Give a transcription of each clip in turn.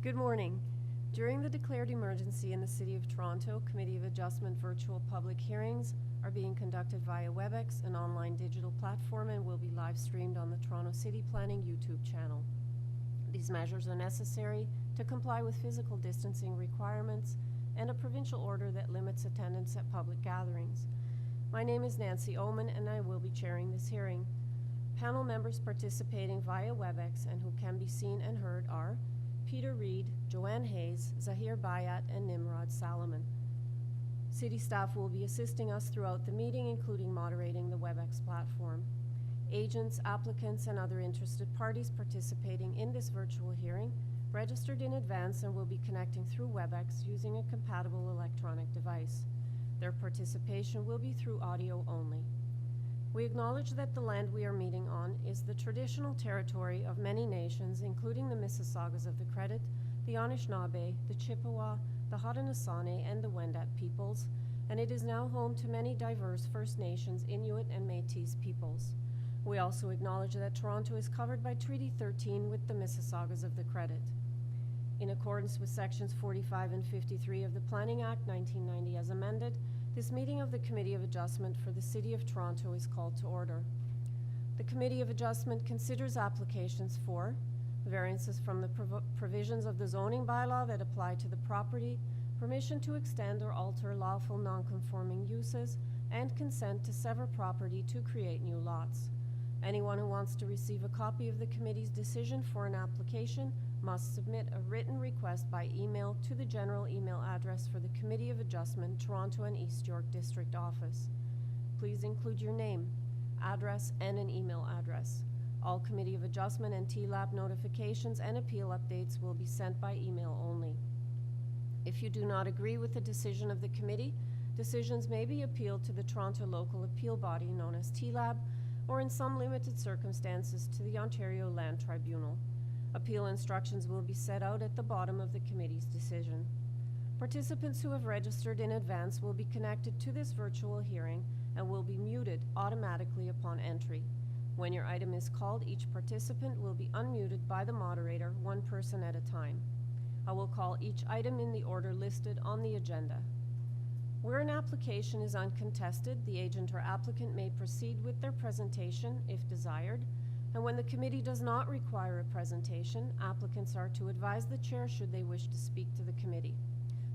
Good morning. During the declared emergency in the City of Toronto, Committee of Adjustment virtual public hearings are being conducted via WebEx, an online digital platform, and will be live streamed on the Toronto City Planning YouTube channel. These measures are necessary to comply with physical distancing requirements and a provincial order that limits attendance at public gatherings. My name is Nancy Oman and I will be chairing this hearing. Panel members participating via WebEx and who can be seen and heard are Peter Reid, Joanne Hayes, Zahir Bayat, and Nimrod Salomon. City staff will be assisting us throughout the meeting, including moderating the WebEx platform. Agents, applicants, and other interested parties participating in this virtual hearing registered in advance and will be connecting through WebEx using a compatible electronic device. Their participation will be through audio only. We acknowledge that the land we are meeting on is the traditional territory of many nations, including the Mississaugas of the Credit, the Anishinaabe, the Chippewa, the Haudenosaunee, and the Wendat peoples, and it is now home to many diverse First Nations, Inuit, and Métis peoples. We also acknowledge that Toronto is covered by Treaty 13 with the Mississaugas of the Credit. In accordance with Sections 45 and 53 of the Planning Act 1990 as amended, this meeting of the Committee of Adjustment for the City of Toronto is called to order. The Committee of Adjustment considers applications for variances from the provisions of the zoning bylaw that apply to the property, permission to extend or alter lawful non-conforming uses, and consent to sever property to create new lots. Anyone who wants to receive a copy of the committee's decision for an application must submit a written request by email to the general email address for the Committee of Adjustment, Toronto and East York District Office. Please include your name, address, and an email address. All Committee of Adjustment and TLAB notifications and appeal updates will be sent by email only. If you do not agree with the decision of the committee, decisions may be appealed to the Toronto Local Appeal Body known as TLAB, or in some limited circumstances to the Ontario Land Tribunal. Appeal instructions will be set out at the bottom of the committee's decision. Participants who have registered in advance will be connected to this virtual hearing and will be muted automatically upon entry. When your item is called, each participant will be unmuted by the moderator, one person at a time. I will call each item in the order listed on the agenda. Where an application is uncontested, the agent or applicant may proceed with their presentation if desired, and when the committee does not require a presentation, applicants are to advise the chair should they wish to speak to the committee.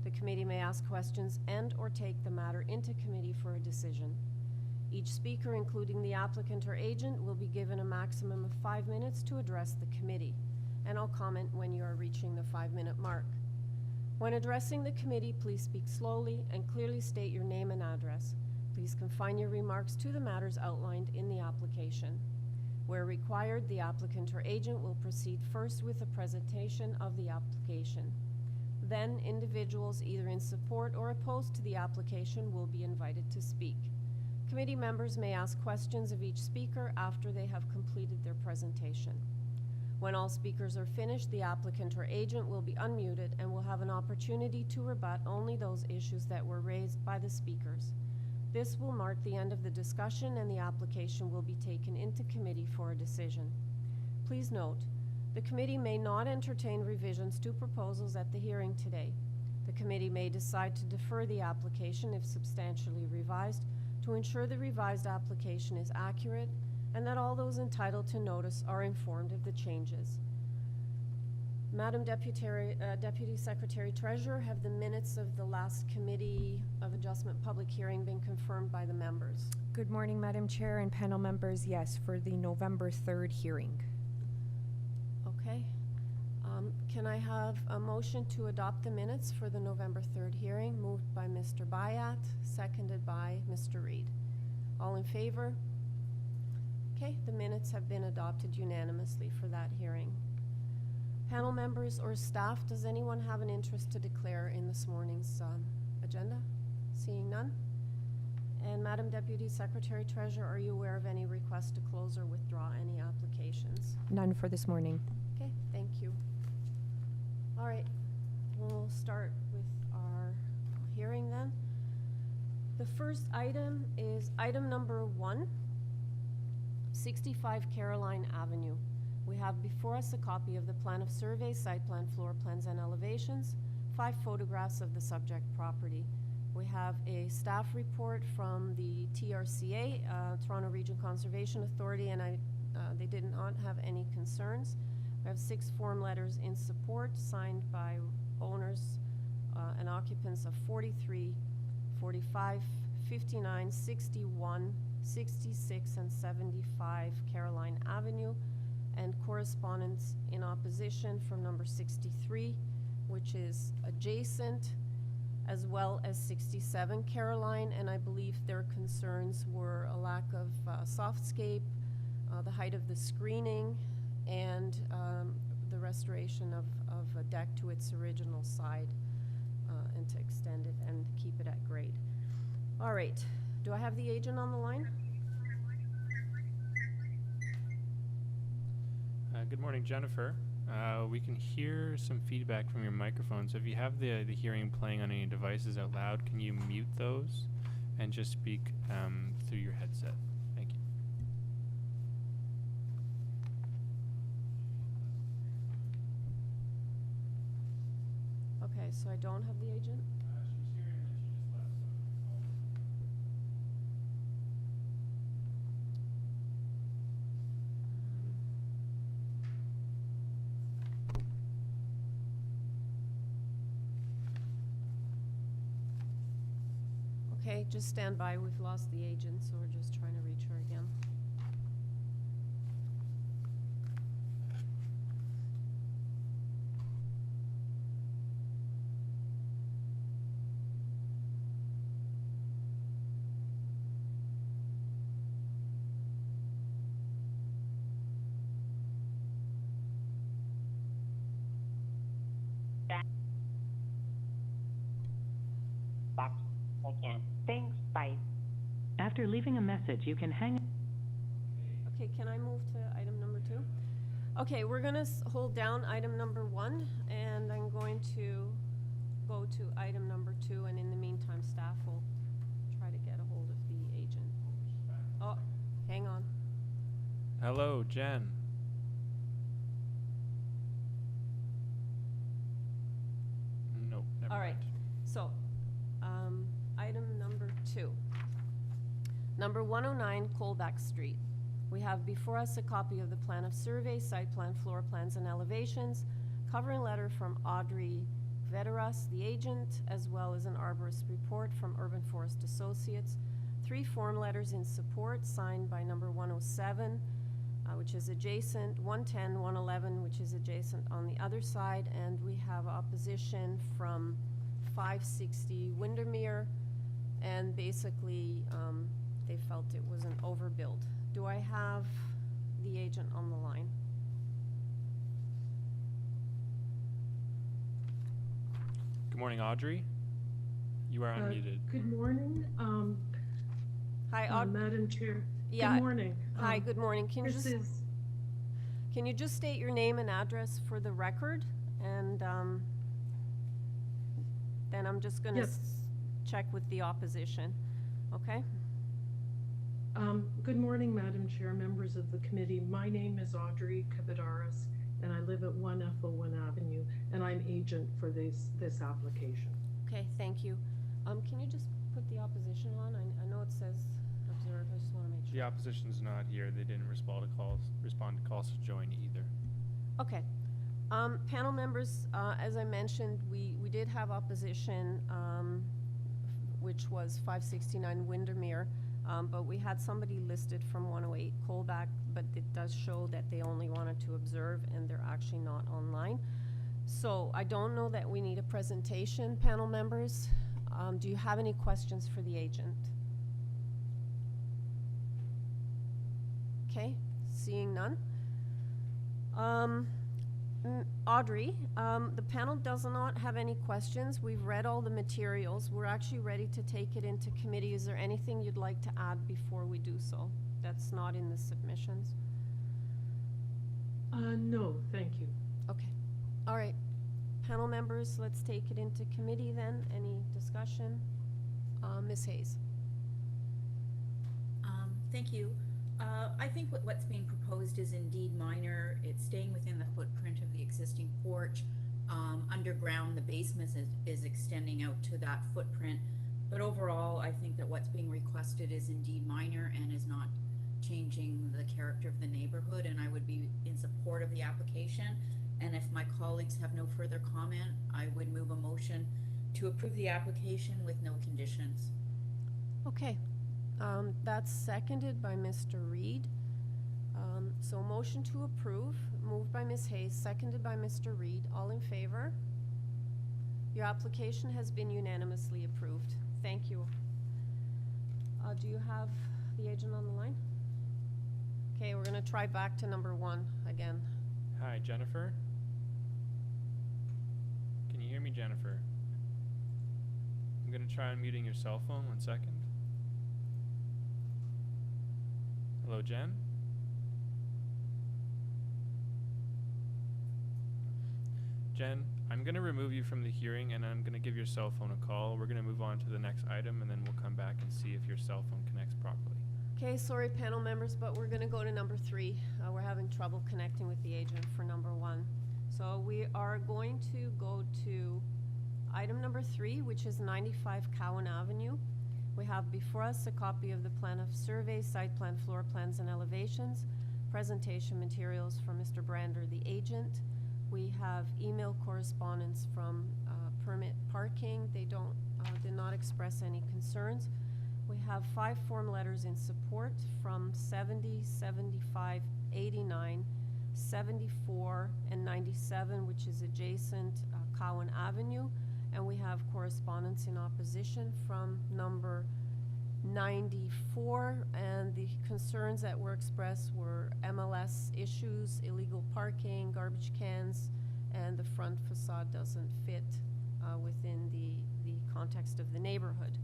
The committee may ask questions and/or take the matter into committee for a decision. Each speaker, including the applicant or agent, will be given a maximum of 5 minutes to address the committee, and I'll comment when you are reaching the 5-minute mark. When addressing the committee, please speak slowly and clearly state your name and address. Please confine your remarks to the matters outlined in the application. Where required, the applicant or agent will proceed first with a presentation of the application. Then, individuals either in support or opposed to the application will be invited to speak. Committee members may ask questions of each speaker after they have completed their presentation. When all speakers are finished, the applicant or agent will be unmuted and will have an opportunity to rebut only those issues that were raised by the speakers. This will mark the end of the discussion and the application will be taken into committee for a decision. Please note, the committee may not entertain revisions to proposals at the hearing today. The committee may decide to defer the application if substantially revised to ensure the revised application is accurate and that all those entitled to notice are informed of the changes. Madam Deputy Secretary Treasurer, have the minutes of the last Committee of Adjustment public hearing been confirmed by the members? Good morning, Madam Chair and panel members. Yes, for the November 3rd hearing. Okay. Can I have a motion to adopt the minutes for the November 3rd hearing? Moved by Mr. Bayat, seconded by Mr. Reid. All in favor? Okay, the minutes have been adopted unanimously for that hearing. Panel members or staff, does anyone have an interest to declare in this morning's agenda? Seeing none. And Madam Deputy Secretary Treasurer, are you aware of any requests to close or withdraw any applications? None for this morning. Okay, thank you. All right, we'll start with our hearing then. The first item is item number 1, 65 Caroline Avenue. We have before us a copy of the plan of survey, site plan, floor plans, and elevations, 5 photographs of the subject property. We have a staff report from the TRCA, Toronto Region Conservation Authority, and they did not have any concerns. We have 6 form letters in support signed by owners and occupants of 43, 45, 59, 61, 66, and 75 Caroline Avenue, and correspondence in opposition from number 63, which is adjacent, as well as 67 Caroline, and I believe their concerns were a lack of softscape, the height of the screening, and the restoration of a deck to its original side, and to extend it and keep it at grade. All right, do I have the agent on the line? Good morning, Jennifer. We can hear some feedback from your microphone, so if you have the hearing playing on any devices out loud, can you mute those and just speak through your headset? Thank you. Okay, so I don't have the agent? She's here and then she just left, Okay, just stand by. We've lost the agent, so we're just trying to reach her again. Back again. Thanks. Bye. After leaving a message, you can hang. Okay, can I move to item number 2? Okay, we're gonna hold down item number 1, and I'm going to go to item number 2, and in the meantime, staff will try to get a hold of the agent. Oh, hang on. Hello, Jen. Nope, never All right, mind. so, item number 2. Number 109 COLBECK Street. We have before us a copy of the plan of survey, site plan, floor plans, and elevations, covering letter from Audrey Veteras, the agent, as well as an arborist report from Urban Forest Associates, 3 form letters in support signed by number 107, which is adjacent, 110, 111, which is adjacent on the other side, and we have opposition from 560 Windermere, and basically they felt it was an overbuild. Do I have the agent on the line? Good morning, Audrey. You are unmuted. Good morning, Hi, Aud. Madam Chair. Yeah. Good morning. Hi, good morning. Can you This just state your name and address for the record? And then I'm just gonna Yes. check with the opposition, okay? Good morning, Madam Chair, members of the committee. My name is Audrey Kavadaris, and I live at 1F01 Avenue, and I'm agent for this application. Okay, thank you. Can you just put the opposition on? I know it says observe, I just wanna make The sure. opposition's not here. They didn't respond to calls to join either. Okay. Panel members, as I mentioned, we did have opposition, which was 569 Windermere, but we had somebody listed from 108 COLBECK, but it does show that they only wanted to observe and they're actually not online. So I don't know that we need a presentation, panel members. Do you have any questions for the agent? Okay, seeing none. Audrey, the panel does not have any questions. We've read all the materials. We're actually ready to take it into committee. Is there anything you'd like to add before we do so that's not in the submissions? No, thank you. Okay. All right. Panel members, let's take it into committee then. Any discussion? Ms. Hayes. Thank you. I think what's being proposed is indeed minor. It's staying within the footprint of the existing porch. Underground, the basement is extending out to that footprint. But overall, I think that what's being requested is indeed minor and is not changing the character of the neighborhood, and I would be in support of the application. And if my colleagues have no further comment, I would move a motion to approve the application with no conditions. Okay, that's seconded by Mr. Reed. So motion to approve, moved by Ms. Hayes, seconded by Mr. Reed. All in favor? Your application has been unanimously approved. Thank you. Do you have the agent on the line? Okay, we're gonna try back to number 1 again. Hi, Jennifer? Can you hear me, Jennifer? I'm gonna try unmuting your cell phone. 1 second. Hello, Jen? Jen, I'm gonna remove you from the hearing and I'm gonna give your cell phone a call. We're gonna move on to the next item and then we'll come back and see if your cell phone connects properly. Okay, sorry panel members, but we're gonna go to number 3. We're having trouble connecting with the agent for number 1. So we are going to go to item number 3, which is 95 COWAN Avenue. We have before us a copy of the plan of survey, site plan, floor plans, and elevations, presentation materials for Mr. Brander, the agent. We have email correspondence from Permit Parking. They did not express any concerns. We have 5 form letters in support from 70, 75, 89, 74, and 97, which is adjacent COWAN Avenue. And we have correspondence in opposition from number 94, and the concerns that were expressed were MLS issues, illegal parking, garbage cans, and the front facade doesn't fit within the context of the neighborhood.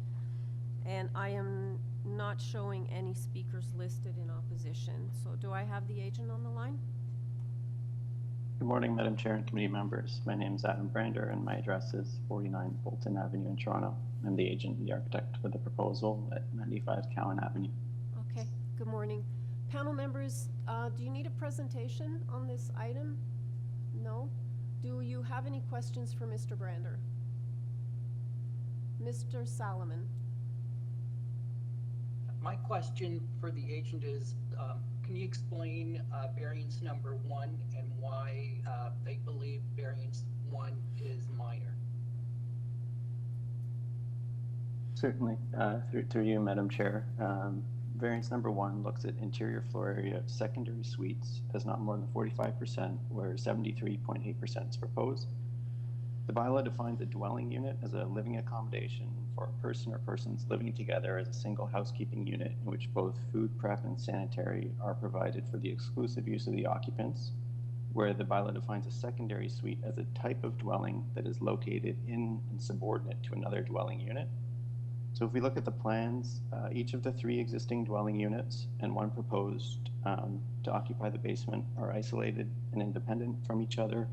And I am not showing any speakers listed in opposition. So do I have the agent on the line? Good morning, Madam Chair and committee members. My name is Adam Brander and my address is 49 Bolton Avenue in Toronto. I'm the agent and the architect for the proposal at 95 COWAN Avenue. Okay, good morning. Panel members, do you need a presentation on this item? No? Do you have any questions for Mr. Brander? Mr. Salomon? My question for the agent is, can you explain variance number 1 and why they believe variance 1 is minor? Certainly, through you, Madam Chair. Variance number 1 looks at interior floor area of secondary suites as not more than 45%, where 73.8% is proposed. The bylaw defines a dwelling unit as a living accommodation for a person or persons living together as a single housekeeping unit in which both food prep and sanitary are provided for the exclusive use of the occupants, where the bylaw defines a secondary suite as a type of dwelling that is located in and subordinate to another dwelling unit. So if we look at the plans, each of the 3 existing dwelling units and 1 proposed to occupy the basement are isolated and independent from each other.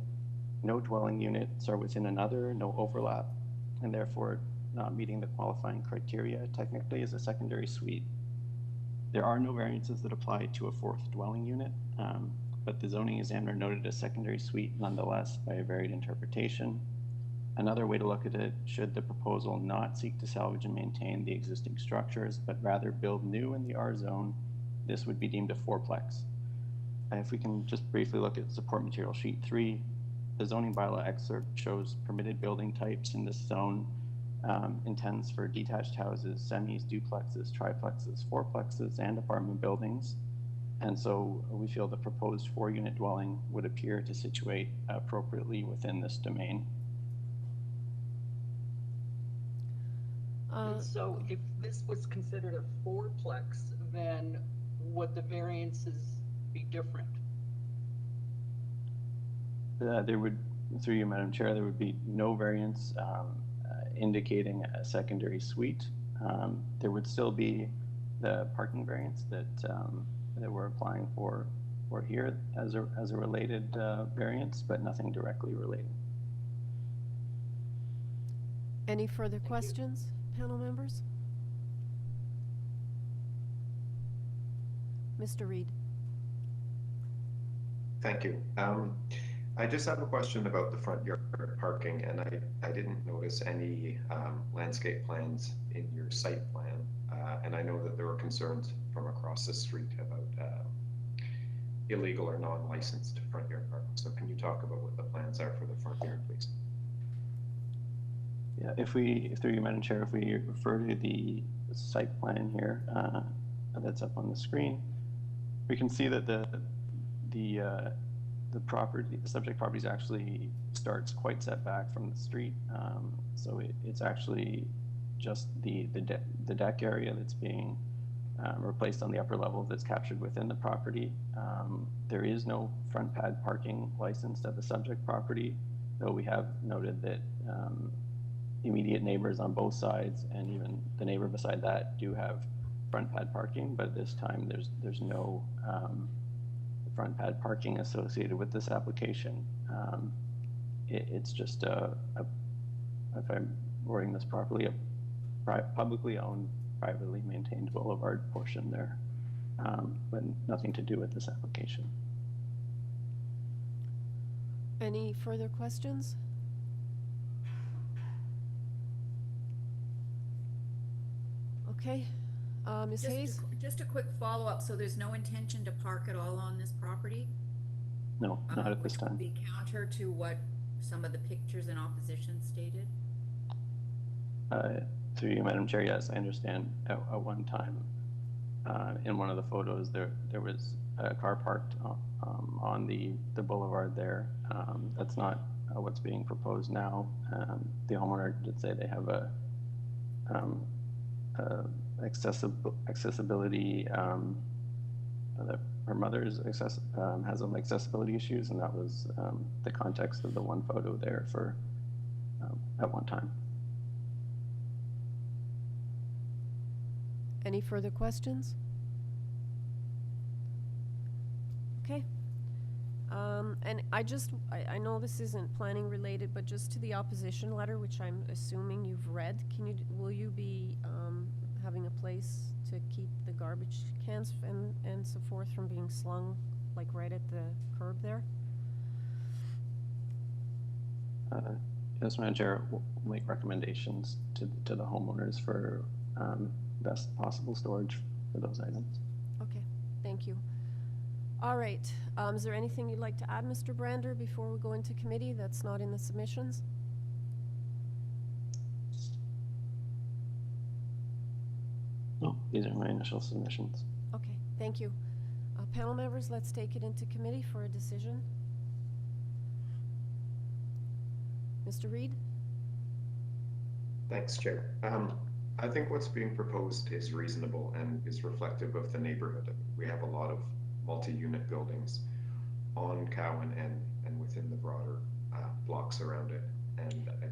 No dwelling units are within another, no overlap, and therefore not meeting the qualifying criteria technically as a secondary suite. There are no variances that apply to a 4th dwelling unit, but the zoning examiner noted a secondary suite nonetheless by a varied interpretation. Another way to look at it, should the proposal not seek to salvage and maintain the existing structures, but rather build new in the R zone, this would be deemed a 4-plex. If we can just briefly look at support material sheet 3, the zoning bylaw excerpt shows permitted building types in this zone, intends for detached houses, semis, duplexes, triplexes, 4-plexes, and apartment buildings. And so we feel the proposed 4-unit dwelling would appear to situate appropriately within this domain. And so if this was considered a 4-plex, then would the variances be different? There would, through you, Madam Chair, there would be no variance indicating a secondary suite. There would still be the parking variance that we're applying for here as a related variance, but nothing directly related. Any further questions, panel members? Mr. Reed. Thank you. I just have a question about the front yard parking, and I didn't notice any landscape plans in your site plan. And I know that there were concerns from across the street about illegal or non-licensed front yard parking. So can you talk about what the plans are for the front yard, please? Yeah, through you, Madam Chair, if we refer to the site plan here that's up on the screen, we can see that the subject property actually starts quite set back from the street. So it's actually just the deck area that's being replaced on the upper level that's captured within the property. There is no front pad parking licensed at the subject property, though we have noted that immediate neighbors on both sides and even the neighbor beside that do have front pad parking, but at this time there's no front pad parking associated with this application. It's just if I'm wording this properly, a publicly owned, privately maintained boulevard portion there, but nothing to do with this application. Any further questions? Okay, Ms. Hayes? Just a quick follow-up, so there's no intention to park at all on this property? No, not at this Which time. would be counter to what some of the pictures in opposition stated? Through you, Madam Chair, yes, I understand at one time in one of the photos there was a car parked on the boulevard there. That's not what's being proposed now. The homeowner did say they have a accessibility, that her mother's has some accessibility issues, and that was the context of the one photo there for at one time. Any further questions? Okay. And I know this isn't planning related, but just to the opposition letter, which I'm assuming you've read, will you be having a place to keep the garbage cans and so forth from being slung like right at the curb there? Yes, Madam Chair, we'll make recommendations to the homeowners for best possible storage for those items. Okay, thank you. All right, is there anything you'd like to add, Mr. Brander, before we go into committee that's not in the submissions? No, these are my initial submissions. Okay, thank you. Panel members, let's take it into committee for a decision. Mr. Reed? Thanks, Chair. I think what's being proposed is reasonable and is reflective of the neighborhood. We have a lot of multi-unit buildings on Cowan and within the broader blocks around it. And I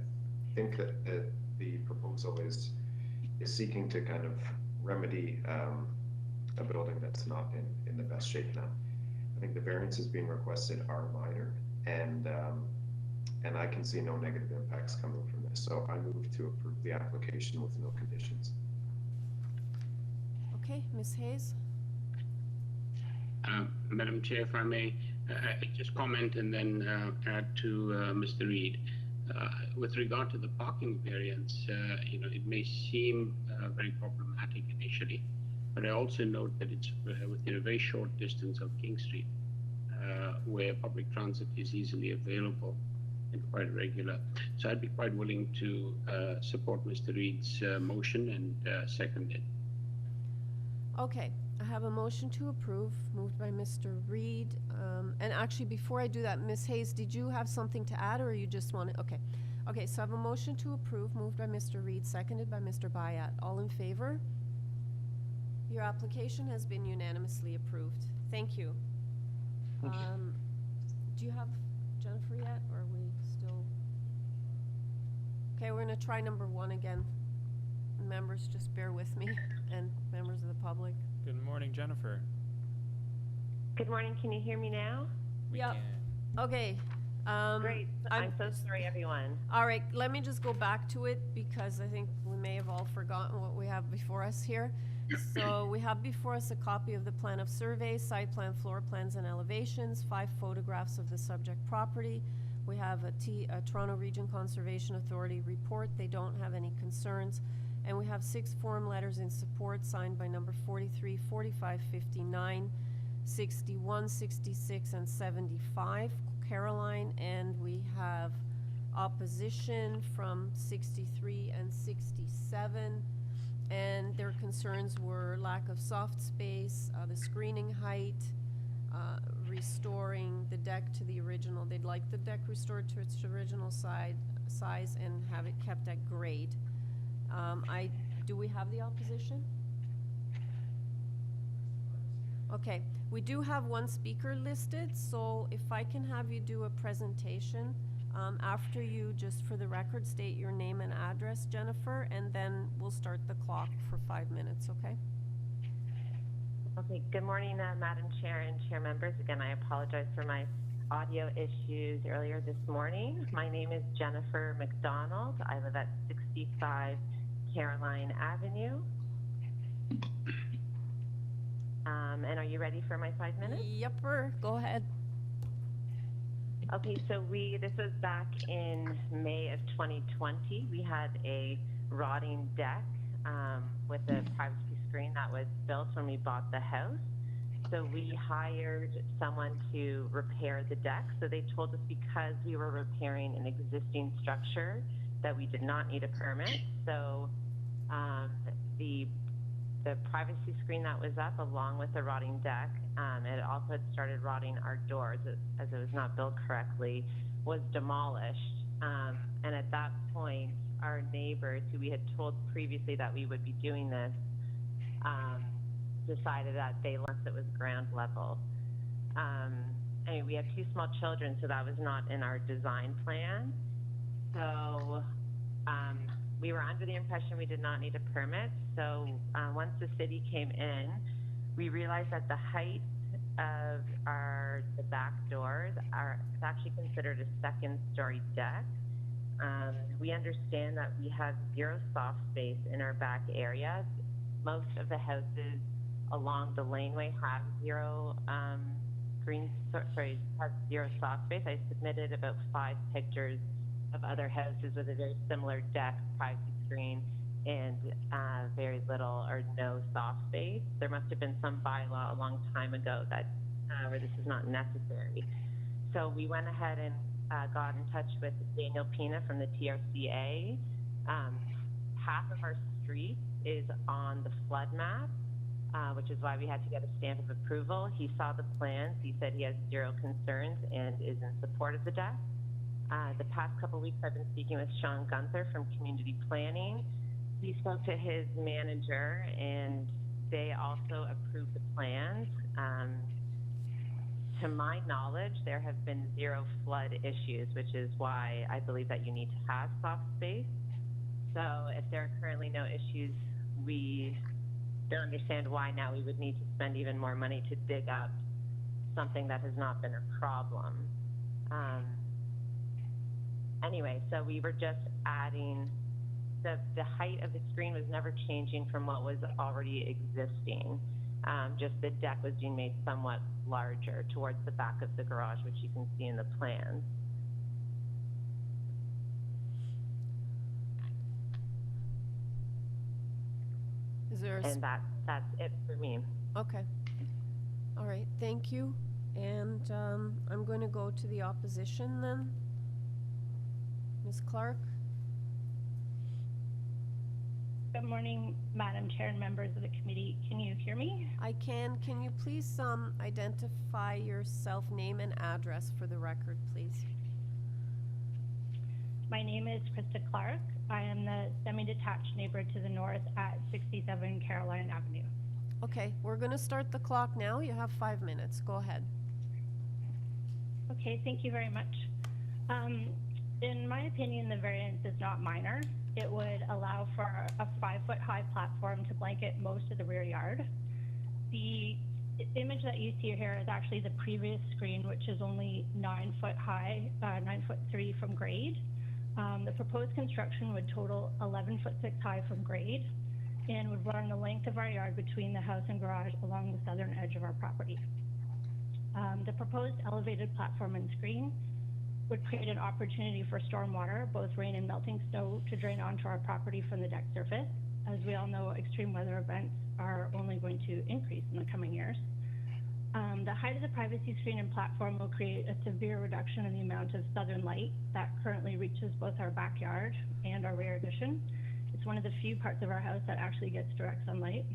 think that the proposal is seeking to kind of remedy a building that's not in the best shape now. I think the variances being requested are minor, and I can see no negative impacts coming from this. So I move to approve the application with no conditions. Okay, Ms. Hayes? Madam Chair, if I may, just comment and then add to Mr. Reed. With regard to the parking variance, it may seem very problematic initially, but I also note that it's within a very short distance of King Street, where public transit is easily available and quite regular. So I'd be quite willing to support Mr. Reed's motion and second it. Okay, I have a motion to approve, moved by Mr. Reed. And actually, before I do that, Ms. Hayes, did you have something to add, or you just want to? Okay. Okay, so I have a motion to approve, moved by Mr. Reed, seconded by Mr. Bayat. All in favor? Your application has been unanimously approved. Thank you. Thank you. Do you have Jennifer yet, or are we still? Okay, we're going to try number 1 again. Members, just bear with me, and members of the public. Good morning, Jennifer. Good morning. Can you hear me now? We Yep. can. Okay. Great. I'm so sorry, everyone. All right, let me just go back to it because I think we may have all forgotten what we have before us here. So we have before us a copy of the plan of survey, site plan, floor plans, and elevations, 5 photographs of the subject property. We have a Toronto Region Conservation Authority report. They don't have any concerns. And we have 6 form letters in support signed by number 43, 45, 59, 61, 66, and 75, Caroline. And we have opposition from 63 and 67. And their concerns were lack of soft space, the screening height, restoring the deck to the original. They'd like the deck restored to its original size and have it kept at grade. Do we have the opposition? Okay, we do have 1 speaker listed, so if I can have you do a presentation. After you, just for the record, state your name and address, Jennifer, and then we'll start the clock for 5 minutes, okay? Okay, good morning, Madam Chair and Chair members. Again, I apologize for my audio issues earlier this morning. My name is Jennifer McDonald. I live at 65 Caroline Avenue. And are you ready for my 5 minutes? Yepper, go ahead. Okay, so this was back in May of 2020. We had a rotting deck with a privacy screen that was built when we bought the house. So we hired someone to repair the deck. So they told us because we were repairing an existing structure that we did not need a permit. So the privacy screen that was up along with the rotting deck, it also had started rotting our doors as it was not built correctly, was demolished. And at that point, our neighbors, who we had told previously that we would be doing this, decided that once it was ground level. Anyway, we have 2 small children, so that was not in our design plan. So we were under the impression we did not need a permit. So once the city came in, we realized that the height of the back doors it's actually considered a 2nd-story deck. We understand that we have 0 soft space in our back area. Most of the houses along the laneway have 0 have 0 soft space. I submitted about 5 pictures of other houses with a very similar deck, privacy screen, and very little or no soft space. There must have been some bylaw a long time ago that where this is not necessary. So we went ahead and got in touch with Daniel Pina from the TRCA. Half of our street is on the flood map, which is why we had to get a stamp of approval. He saw the plans. He said he has 0 concerns and is in support of the deck. The past couple weeks, I've been speaking with Sean Gunther from Community Planning. He spoke to his manager, and they also approved the plans. To my knowledge, there have been 0 flood issues, which is why I believe that you need to have soft space. So if there are currently no issues, we don't understand why now we would need to spend even more money to dig up something that has not been a problem. Anyway, so we were just adding, the height of the screen was never changing from what was already existing. Just the deck was being made somewhat larger towards the back of the garage, which you can see in the plans. Is there And that's it for me. Okay. All right, thank you. And I'm going to go to the opposition then. Ms. Clark? Good morning, Madam Chair and members of the committee. Can you hear me? I can. Can you please identify yourself, name and address for the record, please? My name is Krista Clark. I am the semi-detached neighbor to the north at 67 Caroline Avenue. Okay, we're going to start the clock now. You have 5 minutes. Go ahead. Okay, thank you very much. In my opinion, the variance is not minor. It would allow for a 5-foot-high platform to blanket most of the rear yard. The image that you see here is actually the previous screen, which is only 9 foot high, 9'3" from grade. The proposed construction would total 11'6" high from grade. and would run the length of our yard between the house and garage along the southern edge of our property. The proposed elevated platform and screen would create an opportunity for stormwater, both rain and melting snow, to drain onto our property from the deck surface. As we all know, extreme weather events are only going to increase in the coming years. The height of the privacy screen and platform will create a severe reduction in the amount of southern light that currently reaches both our backyard and our rear addition. It's one of the few parts of our house that actually gets direct sunlight.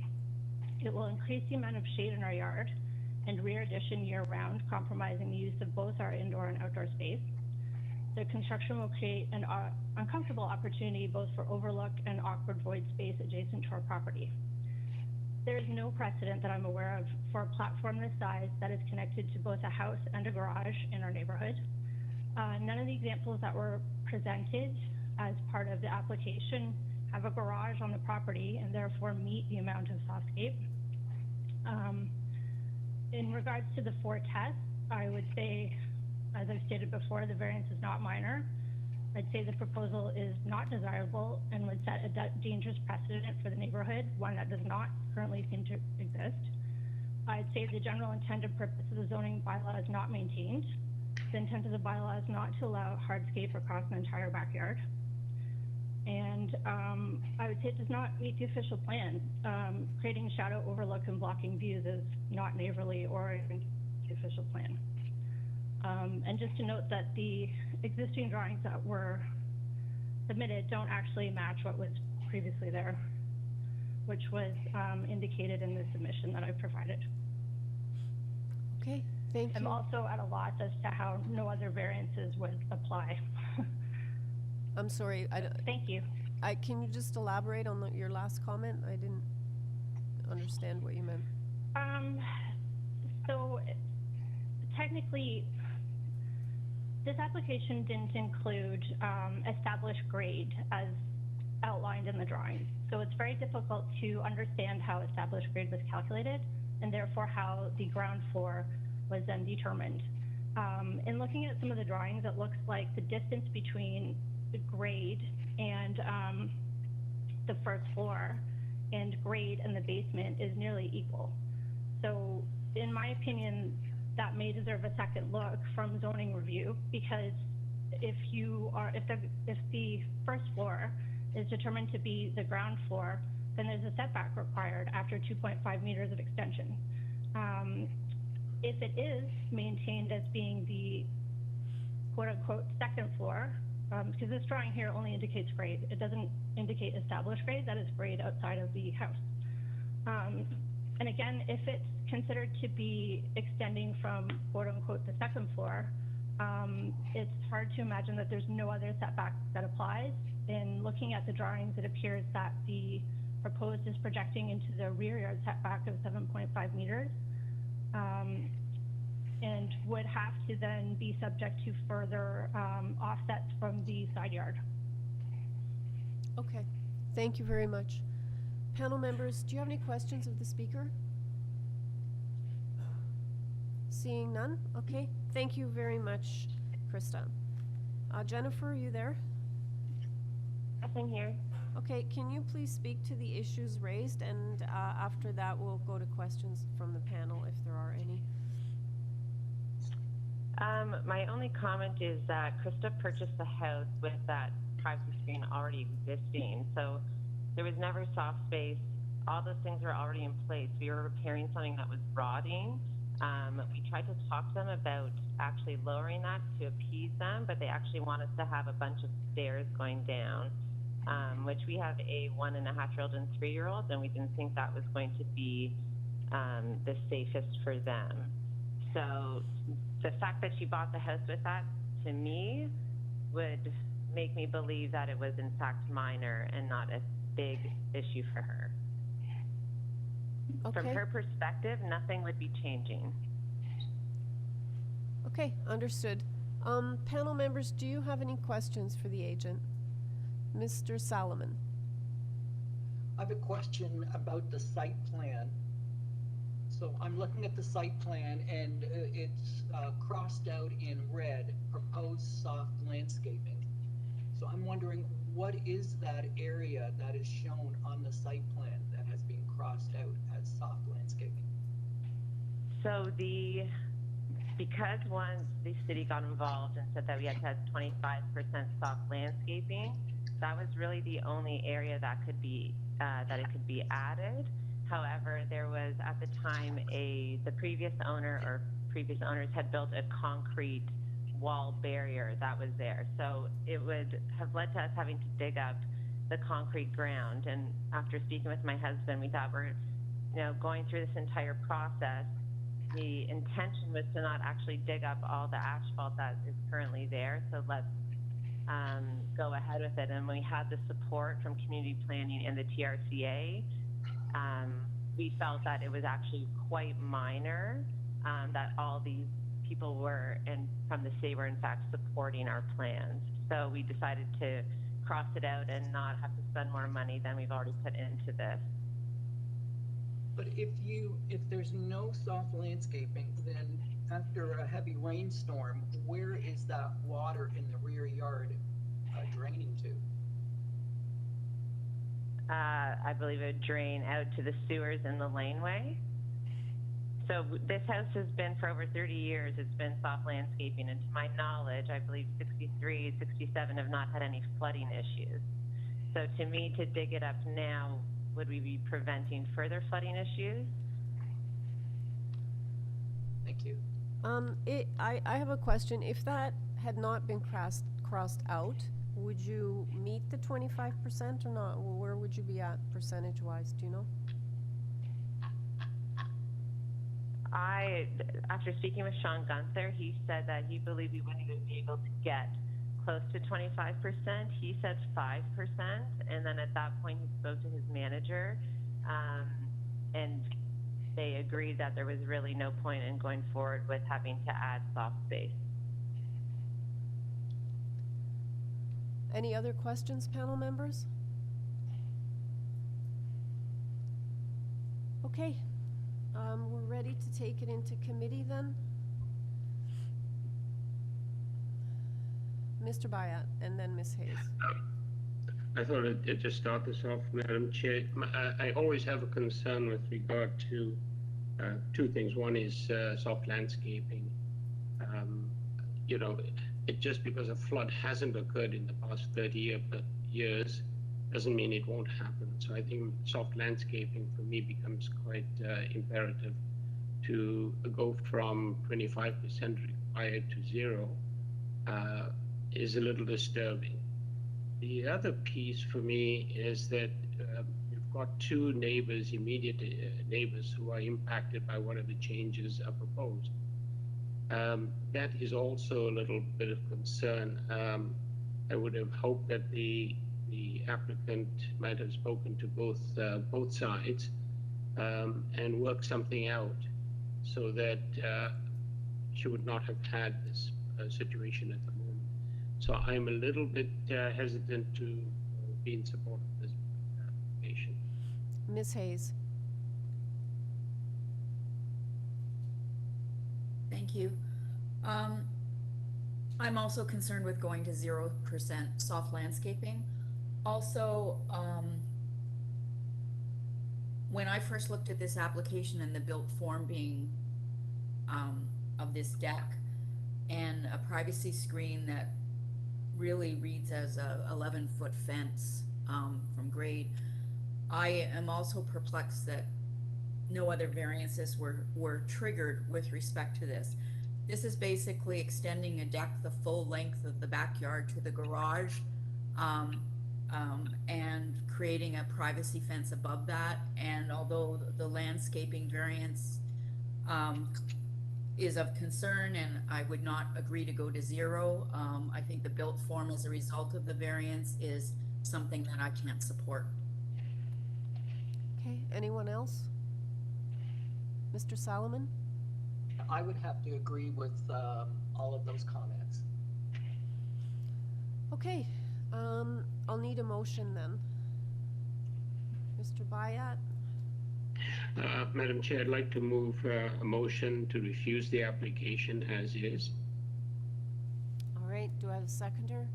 It will increase the amount of shade in our yard and rear addition year-round, compromising the use of both our indoor and outdoor space. The construction will create an uncomfortable opportunity both for overlook and awkward void space adjacent to our property. There is no precedent that I'm aware of for a platform this size that is connected to both a house and a garage in our neighborhood. None of the examples that were presented as part of the application have a garage on the property and therefore meet the amount of softscape. In regards to the 4 tests, I would say, as I've stated before, the variance is not minor. I'd say the proposal is not desirable and would set a dangerous precedent for the neighborhood, one that does not currently seem to exist. I'd say the general intent and purpose of the zoning bylaw is not maintained. The intent of the bylaw is not to allow hardscape across the entire backyard. And I would say it does not meet the official plan. Creating shadow overlook and blocking views is not neighborly or in the official plan. And just to note that the existing drawings that were submitted don't actually match what was previously there, which was indicated in the submission that I provided. Okay, thank you. I'm also at a loss as to how no other variances would apply. I'm sorry. Thank you. Can you just elaborate on your last comment? I didn't understand what you meant. So technically, this application didn't include established grade as outlined in the drawings. So it's very difficult to understand how established grade was calculated and therefore how the ground floor was then determined. In looking at some of the drawings, it looks like the distance between the grade and the first floor and grade in the basement is nearly equal. So in my opinion, that may deserve a second look from zoning review, because if the first floor is determined to be the ground floor, then there's a setback required after 2.5 meters of extension. If it is maintained as being the quote-unquote second floor, because this drawing here only indicates grade, it doesn't indicate established grade, that is grade outside of the house. And again, if it's considered to be extending from quote-unquote the second floor, it's hard to imagine that there's no other setback that applies. In looking at the drawings, it appears that the proposed is projecting into the rear yard setback of 7.5 meters, and would have to then be subject to further offsets from the side yard. Okay, thank you very much. Panel members, do you have any questions of the speaker? Seeing none? Okay, thank you very much, Krista. Jennifer, are you there? Nothing here. Okay, can you please speak to the issues raised, and after that we'll go to questions from the panel if there are any. My only comment is that Krista purchased the house with that privacy screen already existing, so there was never soft space. All those things were already in place. We were repairing something that was rotting. We tried to talk to them about actually lowering that to appease them, but they actually want us to have a bunch of stairs going down, which we have a 1.5-year-old and 3-year-old, and we didn't think that was going to be the safest for them. So the fact that she bought the house with that, to me, would make me believe that it was in fact minor and not a big issue for her. Okay. From her perspective, nothing would be changing. Okay, understood. Panel members, do you have any questions for the agent? Mr. Salomon. I have a question about the site plan. So I'm looking at the site plan, and it's crossed out in red, proposed soft landscaping. So I'm wondering, what is that area that is shown on the site plan that has been crossed out as soft landscaping? So because once the city got involved and said that we had to have 25% soft landscaping, that was really the only area that could be that it could be added. However, there was at the time the previous owner or previous owners had built a concrete wall barrier that was there. So it would have led to us having to dig up the concrete ground. And after speaking with my husband, we thought we're, going through this entire process, the intention was to not actually dig up all the asphalt that is currently there. So let's go ahead with it. And we had the support from community planning and the TRCA. We felt that it was actually quite minor, that all these people were, and from the city were in fact supporting our plans. So we decided to cross it out and not have to spend more money than we've already put into this. But if there's no soft landscaping, then after a heavy rainstorm, where is that water in the rear yard draining to? I believe it would drain out to the sewers in the laneway. So this house has been for over 30 years, it's been soft landscaping, and to my knowledge, I believe 63, 67 have not had any flooding issues. So to me, to dig it up now, would we be preventing further flooding issues? Thank you. I have a question. If that had not been crossed out, would you meet the 25% or not? Where would you be at percentage-wise? Do you know? After speaking with Sean Gunther, he said that he believed we wouldn't even be able to get close to 25%. He said 5%, and then at that point he spoke to his manager, and they agreed that there was really no point in going forward with having to add soft space. Any other questions, panel members? Okay, we're ready to take it into committee then. Mr. Bayat, and then Ms. Hayes. I thought I'd just start this off, Madam Chair. I always have a concern with regard to two things. One is soft landscaping. Just because a flood hasn't occurred in the past 30 years doesn't mean it won't happen. So I think soft landscaping for me becomes quite imperative. To go from 25% required to 0 is a little disturbing. The other piece for me is that we've got two immediate neighbors who are impacted by whatever changes are proposed. That is also a little bit of concern. I would have hoped that the applicant might have spoken to both sides and worked something out so that she would not have had this situation at the moment. So I'm a little bit hesitant to be in support of this application. Ms. Hayes. Thank you. I'm also concerned with going to 0% soft landscaping. Also, when I first looked at this application and the built form being of this deck and a privacy screen that really reads as a 11-foot fence from grade, I am also perplexed that no other variances were triggered with respect to this. This is basically extending a deck the full length of the backyard to the garage and creating a privacy fence above that. And although the landscaping variance is of concern and I would not agree to go to 0, I think the built form as a result of the variance is something that I can't support. Okay, anyone else? Mr. Solomon? I would have to agree with all of those comments. Okay, I'll need a motion then. Mr. Bayat? Madam Chair, I'd like to move a motion to refuse the application as is. All right, do I have a seconder?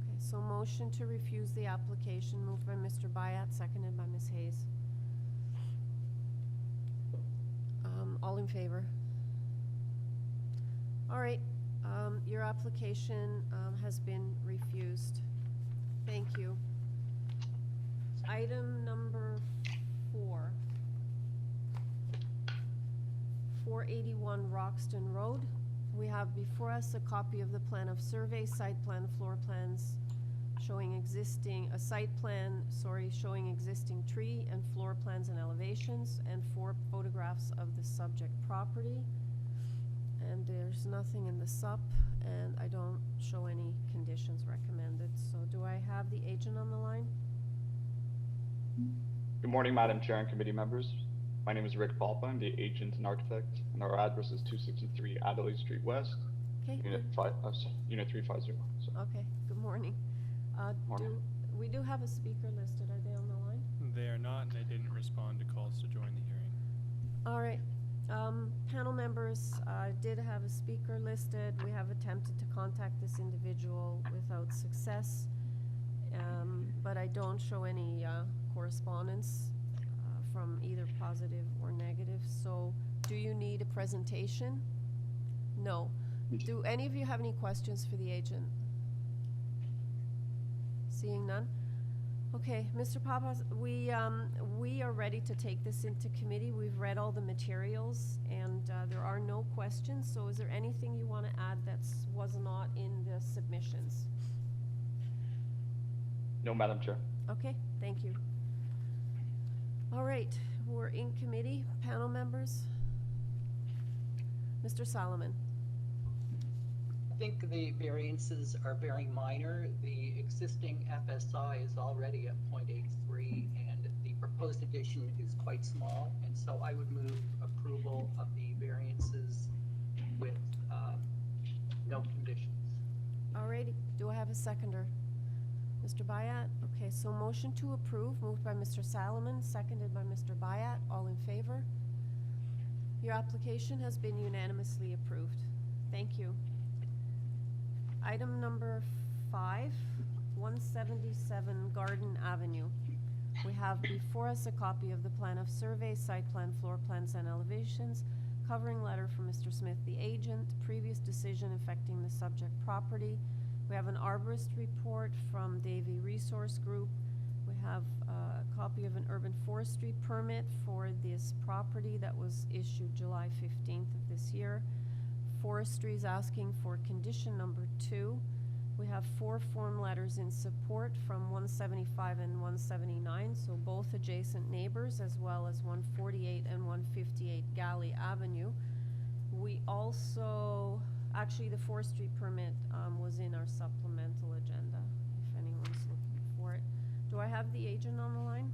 Okay, so motion to refuse the application moved by Mr. Byat, seconded by Ms. Hayes. All in favor? All right, your application has been refused. Thank you. Item number 4. 481 Roxton Road. We have before us a copy of the plan of survey, site plan, floor plans showing existing, showing existing tree and floor plans and elevations, and 4 photographs of the subject property. And there's nothing in the sup, and I don't show any conditions recommended. So do I have the agent on the line? Good morning, Madam Chair and committee members. My name is Rick Palpa. I'm the agent and architect, and our address is 263 Adelaide Street West, Okay. Unit 350. So, Okay, good morning. Morning. We do have a speaker listed. Are they on the line? They are not, and they didn't respond to calls to join the hearing. All right. Panel members did have a speaker listed. We have attempted to contact this individual without success, but I don't show any correspondence from either positive or negative. So do you need a presentation? No. Do any of you have any questions for the agent? Seeing none? Okay, Mr. Papas, we are ready to take this into committee. We've read all the materials, and there are no questions. So is there anything you want to add that was not in the submissions? no, Madam Chair. Okay, thank you. All right, we're in committee. Panel members? Mr. Solomon. I think the variances are very minor. The existing FSI is already at 0.83, and the proposed addition is quite small. And so I would move approval of the variances with no conditions. All righty, do I have a seconder? Mr. Byat? Okay, so motion to approve, moved by Mr. Solomon, seconded by Mr. Byat. All in favor? Your application has been unanimously approved. Thank you. Item number 5, 177 Garden Avenue. We have before us a copy of the plan of survey, site plan, floor plans, and elevations, covering letter from Mr. Smith, the agent, previous decision affecting the subject property. We have an arborist report from Davy Resource Group. We have a copy of an urban forestry permit for this property that was issued July 15th of this year. Forestry is asking for condition number 2. We have 4 form letters in support from 175 and 179, so both adjacent neighbors, as well as 148 and 158 Galley Avenue. We also, actually the forestry permit was in our supplemental agenda, if anyone's looking for it. Do I have the agent on the line?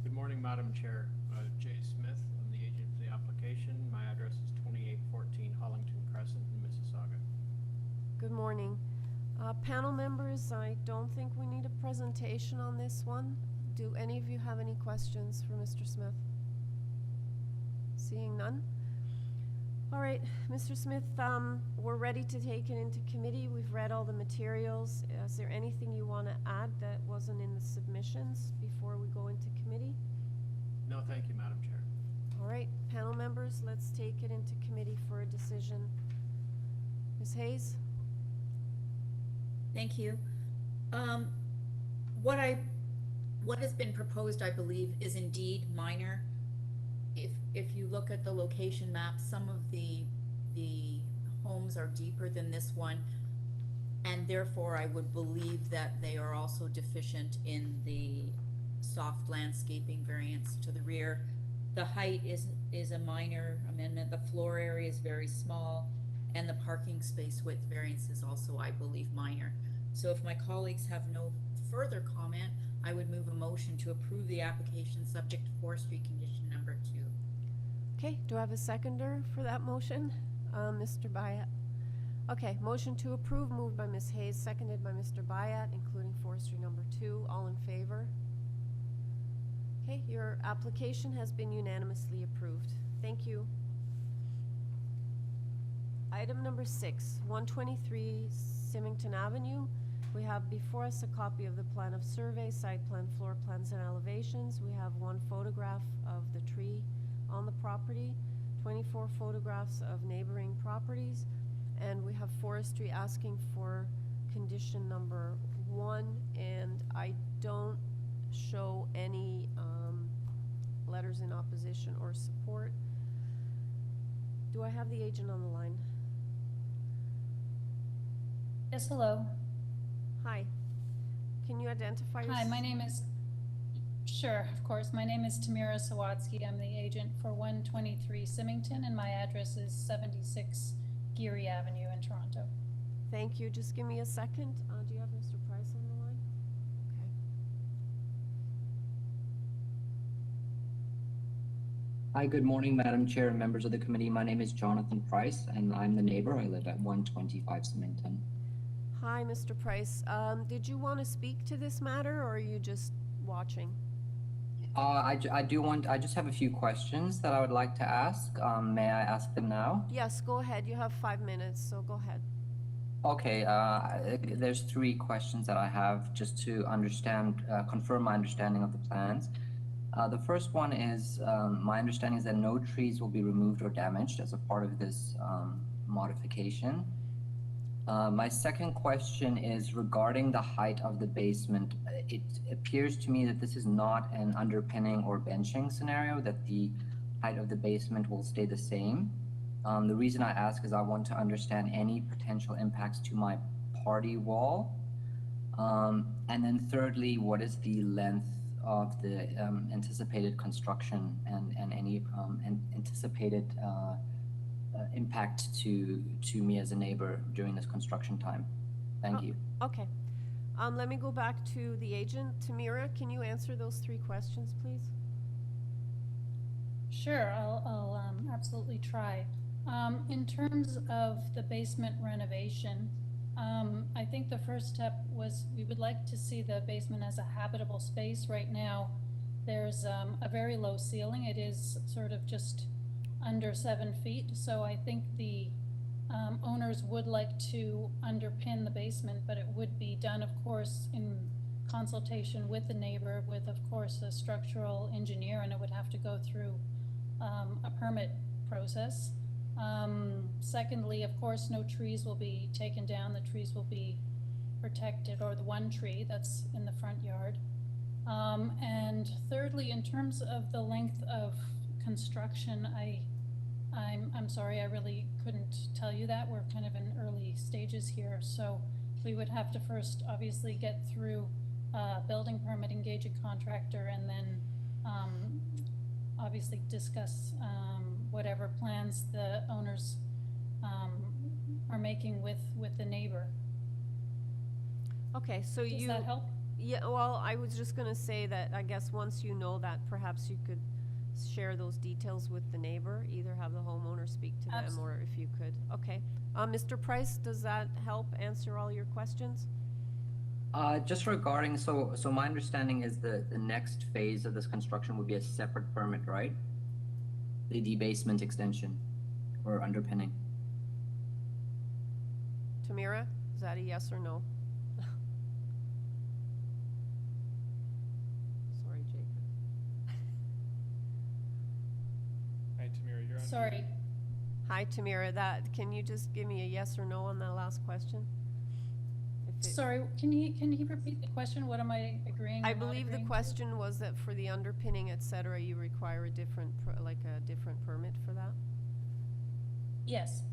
Good morning, Madam Chair. Jay Smith, I'm the agent for the application. My address is 2814 Hollington Crescent in Mississauga. Good morning. Panel members, I don't think we need a presentation on this one. Do any of you have any questions for Mr. Smith? Seeing none? All right, Mr. Smith, we're ready to take it into committee. We've read all the materials. Is there anything you want to add that wasn't in the submissions before we go into committee? No, thank you, Madam Chair. All right, panel members, let's take it into committee for a decision. Ms. Hayes? Thank you. What has been proposed, I believe, is indeed minor. If you look at the location map, some of the homes are deeper than this one, and therefore I would believe that they are also deficient in the soft landscaping variance to the rear. The height is a minor amendment. The floor area is very small, and the parking space width variance is also, I believe, minor. So if my colleagues have no further comment, I would move a motion to approve the application subject to forestry condition number 2. Okay, do I have a seconder for that motion? Mr. Byat. Okay, motion to approve moved by Ms. Hayes, seconded by Mr. Byat, including forestry number 2. All in favor? Okay, your application has been unanimously approved. Thank you. Item number 6, 123 Simmington Avenue. We have before us a copy of the plan of survey, site plan, floor plans, and elevations. We have one photograph of the tree on the property, 24 photographs of neighboring properties, and we have forestry asking for condition number 1, and I don't show any letters in opposition or support. Do I have the agent on the line? Yes, hello. Hi. Can you identify yourself? Hi, my name is, sure, of course. My name is Tamira Sawatsky. I'm the agent for 123 Simmington, and my address is 76 Geary Avenue in Toronto. Thank you. Just give me a second. Do you have Mr. Price on the line? Okay. Hi, good morning, Madam Chair and members of the committee. My name is Jonathan Price, and I'm the neighbor. I live at 125 Simmington. Hi, Mr. Price. Did you want to speak to this matter, or are you just watching? I just have a few questions that I would like to ask. May I ask them now? Yes, go ahead. You have 5 minutes, so go ahead. Okay, there's 3 questions that I have just to understand, confirm my understanding of the plans. The first one is, my understanding is that no trees will be removed or damaged as a part of this modification. My second question is regarding the height of the basement. It appears to me that this is not an underpinning or benching scenario, that the height of the basement will stay the same. The reason I ask is I want to understand any potential impacts to my party wall. And then thirdly, what is the length of the anticipated construction and any anticipated impact to me as a neighbor during this construction time? Thank you. Okay. Let me go back to the agent. Tamira, can you answer those 3 questions, please? Sure, I'll absolutely try. In terms of the basement renovation, I think the first step was we would like to see the basement as a habitable space. Right now, there's a very low ceiling. It is sort of just under 7 feet. So I think the owners would like to underpin the basement, but it would be done, of course, in consultation with the neighbor, with, of course, a structural engineer, and it would have to go through a permit process. Secondly, of course, no trees will be taken down. The trees will be protected, or the one tree that's in the front yard. And thirdly, in terms of the length of construction, I'm sorry, I really couldn't tell you that. We're kind of in early stages here, so we would have to first obviously get through building permit, engage a contractor, and then obviously discuss whatever plans the owners are making with the neighbor. Okay, so Does that help? Yeah, well, I was just gonna say that I guess once you know that, perhaps you could share those details with the neighbor, either have the homeowner speak to them, or if you could. Okay. Mr. Price, does that help answer all your questions? Just regarding, so my understanding is the next phase of this construction would be a separate permit, right? The debasement extension or underpinning. Tamira, is that a yes or no? Sorry, Jacob. Hi, Tamira, you're on. Sorry. Hi, Tamira. Can you just give me a yes or no on that last question? Sorry, can he repeat the question? What am I agreeing? I believe the question was that for the underpinning, et cetera, you require a different, a different permit for that? Yes.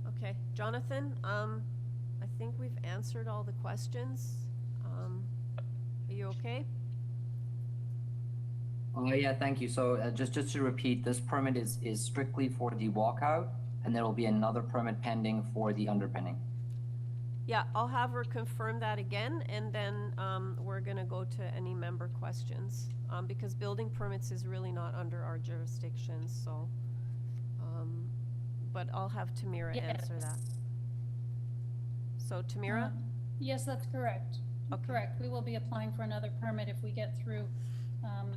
Okay, Jonathan, I think we've answered all the questions. Are you okay? Yeah, thank you. So just to repeat, this permit is strictly for the walkout, and there will be another permit pending for the underpinning. Yeah, I'll have her confirm that again, and then we're gonna go to any member questions, because building permits is really not under our jurisdiction, so, but I'll have Tamira answer that. So Tamira? Yes, that's correct. Okay. Correct. We will be applying for another permit if we get through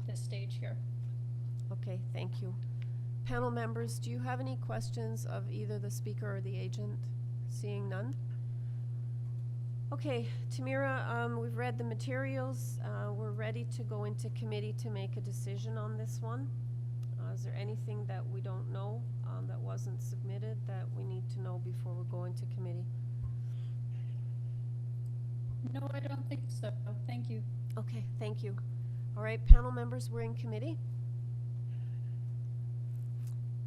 this stage here. Okay, thank you. Panel members, do you have any questions of either the speaker or the agent? Seeing none? Okay, Tamira, we've read the materials. We're ready to go into committee to make a decision on this one. Is there anything that we don't know that wasn't submitted that we need to know before we go into committee? No, I don't think so. Thank you. Okay, thank you. All right, panel members, we're in committee.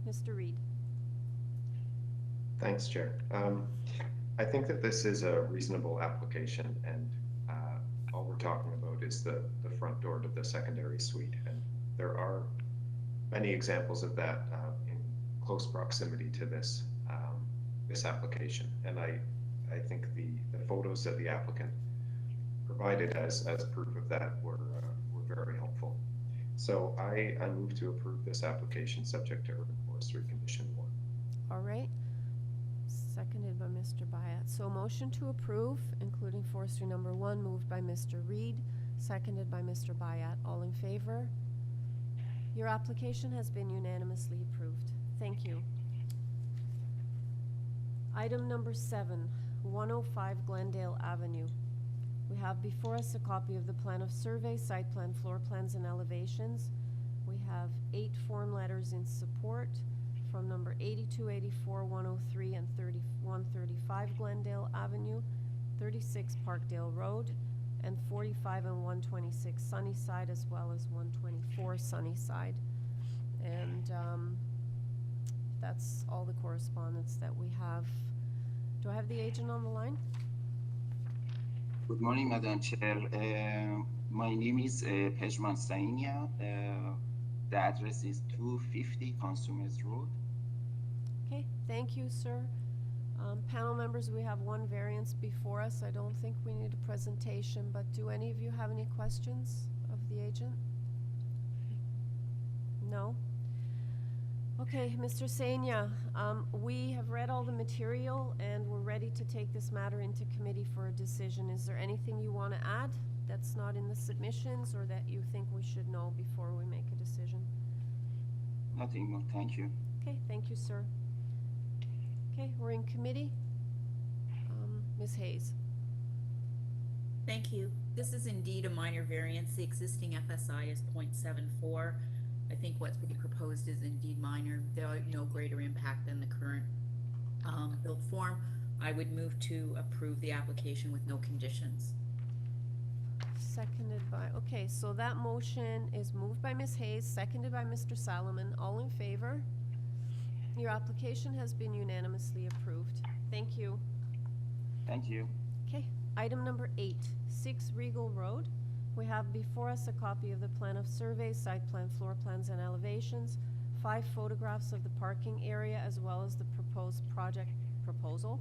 Mr. Reid. Thanks, Chair. I think that this is a reasonable application, and all we're talking about is the front door to the secondary suite. And there are many examples of that in close proximity to this this application. And I think the photos that the applicant provided as proof of that were very helpful. So I move to approve this application subject to urban forestry condition 1. All right. Seconded by Mr. Bayat. So motion to approve, including forestry number 1, moved by Mr. Reid, seconded by Mr. Bayat. All in favor? Your application has been unanimously approved. Thank you. Item number 7, 105 Glendale Avenue. We have before us a copy of the plan of survey, site plan, floor plans, and elevations. We have 8 form letters in support from number 82, 84, 103, and 135 Glendale Avenue, 36 Parkdale Road, and 45 and 126 Sunnyside, as well as 124 Sunnyside. And that's all the correspondence that we have. Do I have the agent on the line? Good morning, Madam Chair. My name is Pejman Sainia. The address is 250 Consumers Road. Okay, thank you, sir. Panel members, we have one variance before us. I don't think we need a presentation, but do any of you have any questions of the agent? No? Okay, Mr. Sainia, we have read all the material and we're ready to take this matter into committee for a decision. Is there anything you want to add that's not in the submissions or that you think we should know before we make a decision? Nothing more, thank you. Okay, thank you, sir. Okay, we're in committee. Ms. Hayes. Thank you. This is indeed a minor variance. The existing FSI is 0.74. I think what's being proposed is indeed minor. There are no greater impact than the current build form. I would move to approve the application with no conditions. Seconded by, okay, so that motion is moved by Ms. Hayes, seconded by Mr. Salomon. All in favor? Your application has been unanimously approved. Thank you. Thank you. Okay, item number 8, 6 Regal Road. We have before us a copy of the plan of survey, site plan, floor plans, and elevations, 5 photographs of the parking area, as well as the proposed project proposal.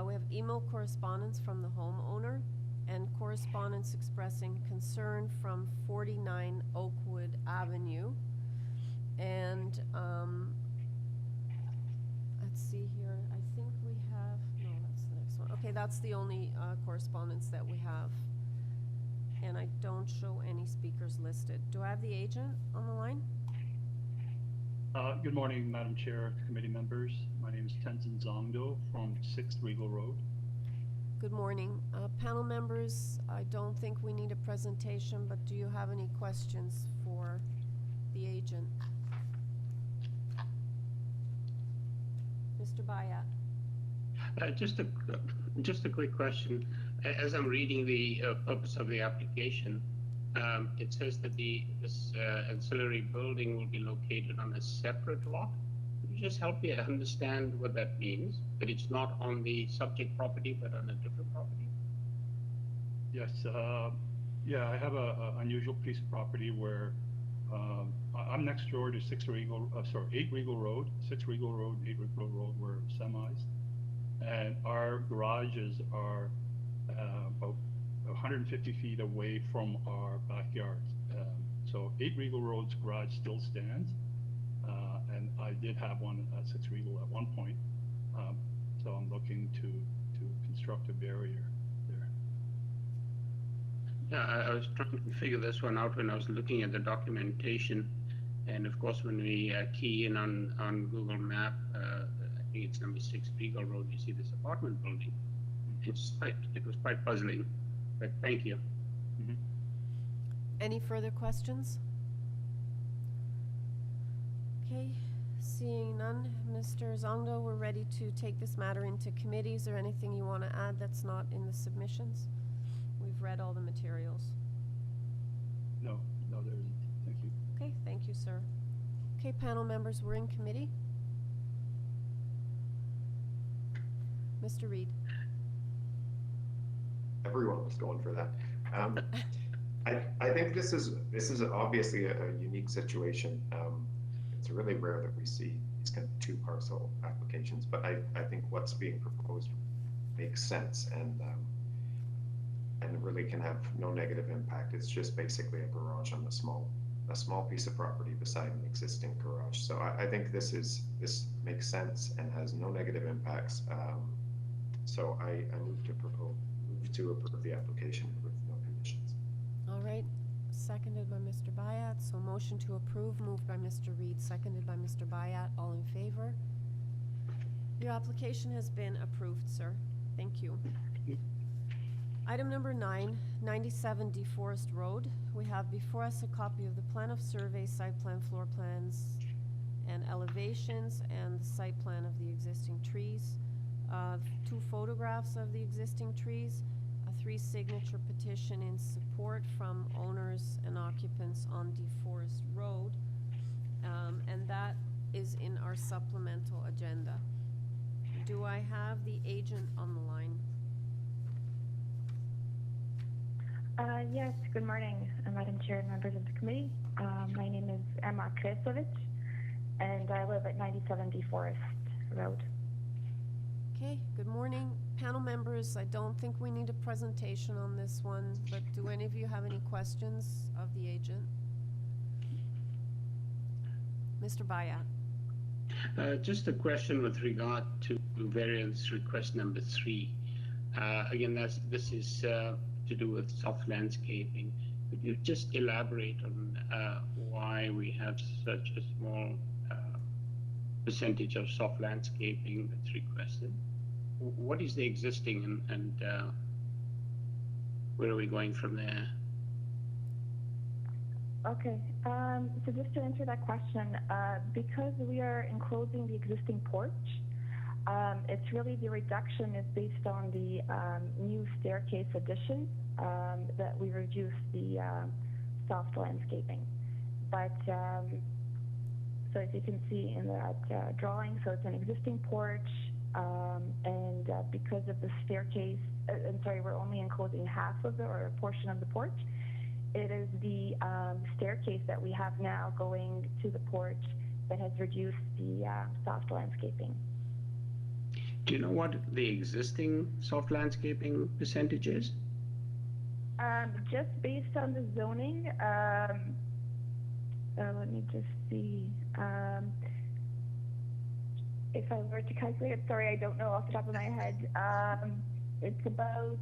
We have email correspondence from the homeowner and correspondence expressing concern from 49 Oakwood Avenue. And let's see here, I think we have, no, that's the next one. Okay, that's the only correspondence that we have. And I don't show any speakers listed. Do I have the agent on the line? Good morning, Madam Chair, committee members. My name is Tenzin Zongdo from 6 Regal Road. Good morning. Panel members, I don't think we need a presentation, but do you have any questions for the agent? Mr. Bayat. Just a quick question. As I'm reading the purpose of the application, it says that this ancillary building will be located on a separate lot. Could you just help me understand what that means? That it's not on the subject property, but on a different property? Yes, yeah, I have a unusual piece of property where I'm next door to 8 Regal Road, 6 Regal Road, 8 Regal Road, we're semis. And our garages are about 150 feet away from our backyard. So 8 Regal Road's garage still stands. And I did have one at 6 Regal at one point. So I'm looking to construct a barrier there. Yeah, I was trying to figure this one out when I was looking at the documentation. And of course, when we key in on Google Map, I think it's number 6 Regal Road, you see this apartment building. It was quite puzzling, but thank you. Any further questions? Okay, seeing none, Mr. Zongdo, we're ready to take this matter into committee. Is there anything you want to add that's not in the submissions? We've read all the materials. No, there isn't. Thank you. Okay, thank you, sir. Okay, panel members, we're in committee. Mr. Reid. Everyone was going for that. I think this is obviously a unique situation. It's really rare that we see these kind of 2 parcel applications, but I think what's being proposed makes sense and really can have no negative impact. It's just basically a garage on a small piece of property beside an existing garage. So I think this makes sense and has no negative impacts. So I move to approve the application with no conditions. All right, seconded by Mr. Bayat. So motion to approve, moved by Mr. Reid, seconded by Mr. Bayat. All in favor? Your application has been approved, sir. Thank you. Item number 9, 97 Deforest Road. We have before us a copy of the plan of survey, site plan, floor plans, and elevations, and the site plan of the existing trees. 2 photographs of the existing trees, a 3-signature petition in support from owners and occupants on Deforest Road, and that is in our supplemental agenda. Do I have the agent on the line? Yes, good morning, Madam Chair and members of the committee. My name is Emma Kresovic, and I live at 97 Deforest Road. Okay, good morning. Panel members, I don't think we need a presentation on this one, but do any of you have any questions of the agent? Mr. Bayat. Just a question with regard to variance request number 3. Again, this is to do with soft landscaping. Could you just elaborate on why we have such a small percentage of soft landscaping that's requested? What is the existing and where are we going from there? Okay, so just to answer that question, because we are enclosing the existing porch, it's really the reduction is based on the new staircase addition that we reduced the soft landscaping. But so as you can see in that drawing, so it's an existing porch, and because of the staircase, we're only enclosing half of it or a portion of the porch. It is the staircase that we have now going to the porch that has reduced the soft landscaping. Do you know what the existing soft landscaping percentage is? Just based on the zoning, let me just see. If I were to calculate it, sorry, I don't know off the top of my head. It's about,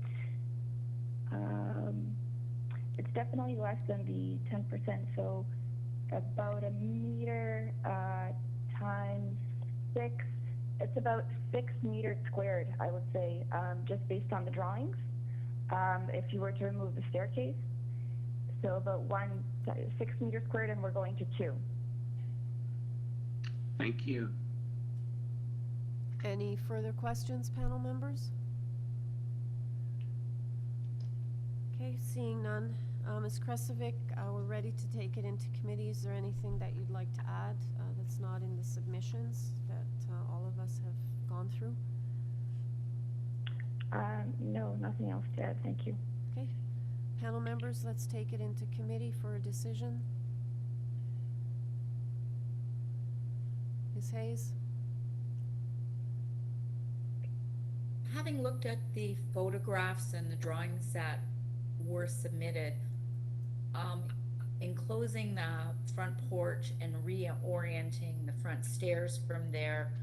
it's definitely less than the 10%, so about a meter times 6, it's about 6 meters squared, I would say, just based on the drawings, if you were to remove the staircase. So about 6 meters squared, and we're going to 2. Thank you. Any further questions, panel members? Okay, seeing none. Ms. Kresovic, we're ready to take it into committee. Is there anything that you'd like to add that's not in the submissions that all of us have gone through? No, nothing else to add. Thank you. Okay. Panel members, let's take it into committee for a decision. Ms. Hayes? Having looked at the photographs and the drawings that were submitted, enclosing the front porch and reorienting the front stairs from there,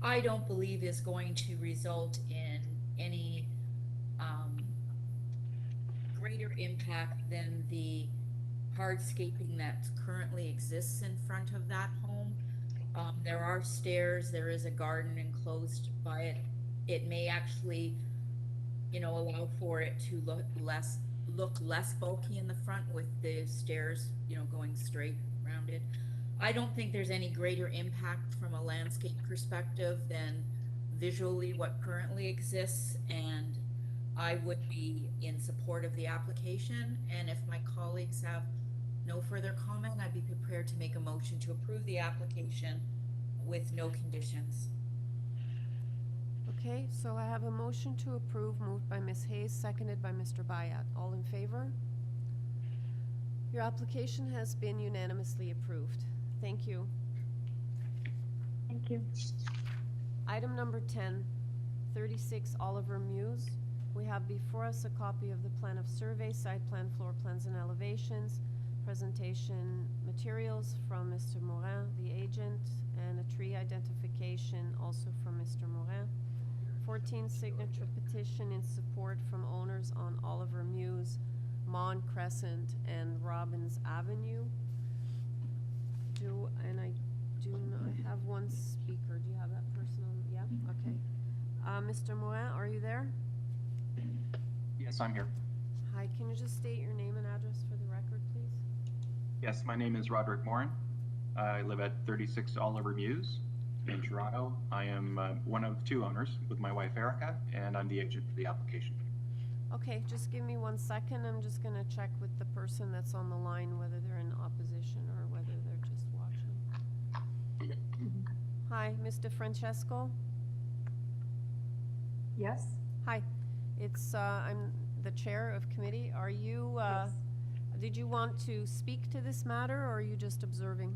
I don't believe is going to result in any greater impact than the hardscaping that currently exists in front of that home. There are stairs, there is a garden enclosed by it. It may actually, you know, allow for it to look less bulky in the front with the stairs, you know, going straight around it. I don't think there's any greater impact from a landscape perspective than visually what currently exists, and I would be in support of the application. And if my colleagues have no further comment, I'd be prepared to make a motion to approve the application with no conditions. Okay, so I have a motion to approve moved by Ms. Hayes, seconded by Mr. Bayat. All in favor? Your application has been unanimously approved. Thank you. Thank you. Item number 10, 36 Oliver MEWS. We have before us a copy of the plan of survey, site plan, floor plans, and elevations, presentation materials from Mr. Morin, the agent, and a tree identification also from Mr. Morin. 14 signature petition in support from owners on Oliver MEWS, Mon Crescent, and Robbins Avenue. I have one speaker. Do you have that person on? Yeah? Okay. Mr. Morin, are you there? Yes, I'm here. Hi, can you just state your name and address for the record, please? Yes, my name is Roderick Morin. I live at 36 Oliver MEWS in Toronto. I am one of two owners with my wife Erica, and I'm the agent for the application. Okay, just give me 1 second. I'm just going to check with the person that's on the line whether they're in opposition or whether they're just watching. Hi, Mr. Francesco? Yes? Hi, it's I'm the chair of committee. Are you, Yes. did you want to speak to this matter, or are you just observing?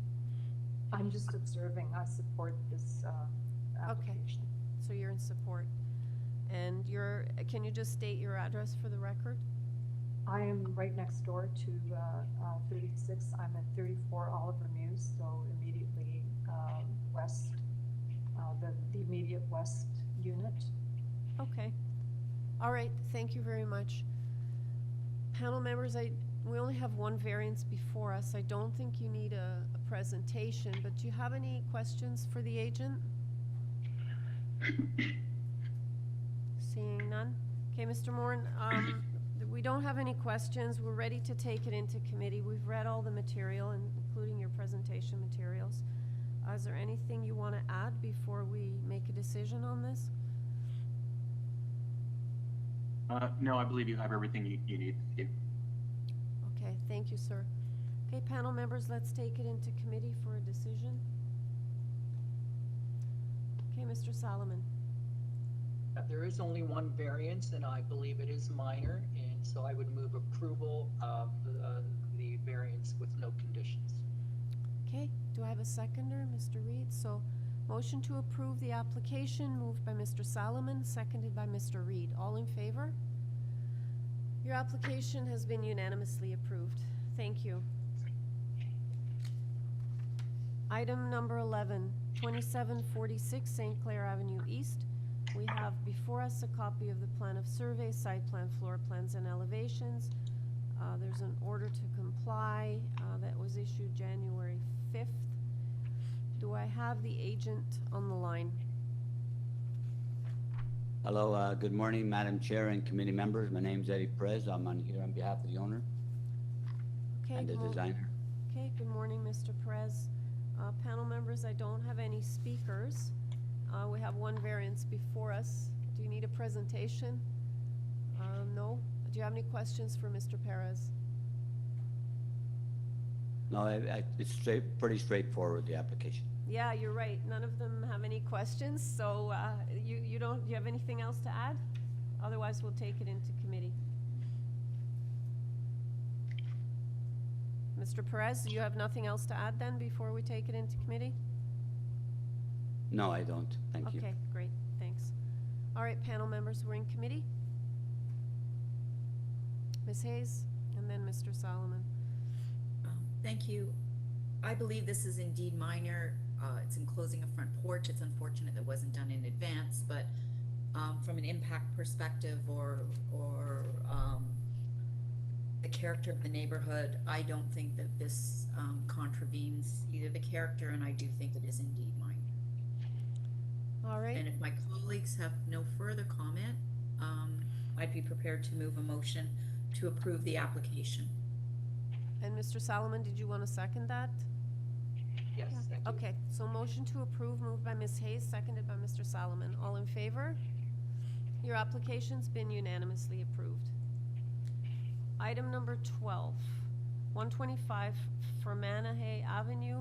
I'm just observing. I support this application. So you're in support. And can you just state your address for the record? I am right next door to 36. I'm at 34 Oliver MEWS, so immediately west, the immediate west unit. Okay. All right, thank you very much. Panel members, we only have one variance before us. I don't think you need a presentation, but do you have any questions for the agent? Seeing none. Okay, Mr. Morin, we don't have any questions. We're ready to take it into committee. We've read all the material, including your presentation materials. Is there anything you want to add before we make a decision on this? No, I believe you have everything you need. Yeah. Okay, thank you, sir. Okay, panel members, let's take it into committee for a decision. Okay, Mr. Solomon. There is only one variance, and I believe it is minor, and so I would move approval of the variance with no conditions. Okay, do I have a seconder, Mr. Reed? So, motion to approve the application moved by Mr. Solomon, seconded by Mr. Reed. All in favor? Your application has been unanimously approved. Thank you. Item number 11, 2746 St. Clair Avenue East. We have before us a copy of the plan of survey, site plan, floor plans, and elevations. There's an order to comply that was issued January 5th. Do I have the agent on the line? Hello, good morning, Madam Chair and committee members. My name's Eddie Perez. I'm here on behalf of the owner and the designer. Okay, good morning, Mr. Perez. Panel members, I don't have any speakers. We have one variance before us. Do you need a presentation? No? Do you have any questions for Mr. Perez? No, it's pretty straightforward, the application. Yeah, you're right. None of them have any questions, so do you have anything else to add? Otherwise, we'll take it into committee. Mr. Perez, you have nothing else to add then before we take it into committee? No, I don't. Thank you. Okay, great. Thanks. All right, panel members, we're in committee. Ms. Hayes, and then Mr. Solomon. Thank you. I believe this is indeed minor. It's enclosing a front porch. It's unfortunate that wasn't done in advance, but from an impact perspective or the character of the neighborhood, I don't think that this contravenes either the character, and I do think it is indeed minor. All right. And if my colleagues have no further comment, I'd be prepared to move a motion to approve the application. And Mr. Salomon, did you want to second that? Yes, thank you. Okay, so motion to approve moved by Ms. Hayes, seconded by Mr. Salomon. All in favor? Your application's been unanimously approved. Item number 12, 125 FERMANAGH Avenue.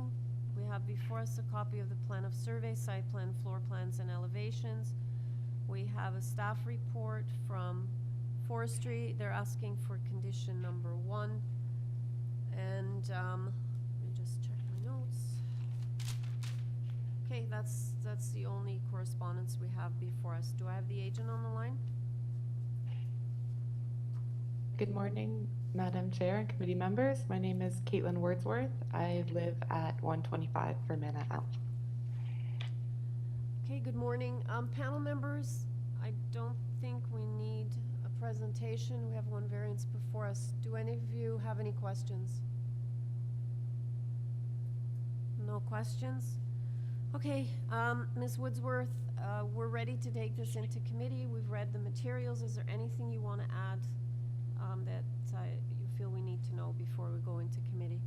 We have before us a copy of the plan of survey, site plan, floor plans, and elevations. We have a staff report from Forestry. They're asking for condition number 1. And let me just check my notes. Okay, that's the only correspondence we have before us. Do I have the agent on the line? Good morning, Madam Chair and committee members. My name is Caitlin Wordsworth. I live at 125 Fermanagh Ave. Okay, good morning. Panel members, I don't think we need a presentation. We have one variance before us. Do any of you have any questions? No questions? Okay, Ms. Wordsworth, we're ready to take this into committee. We've read the materials. Is there anything you want to add that you feel we need to know before we go into committee?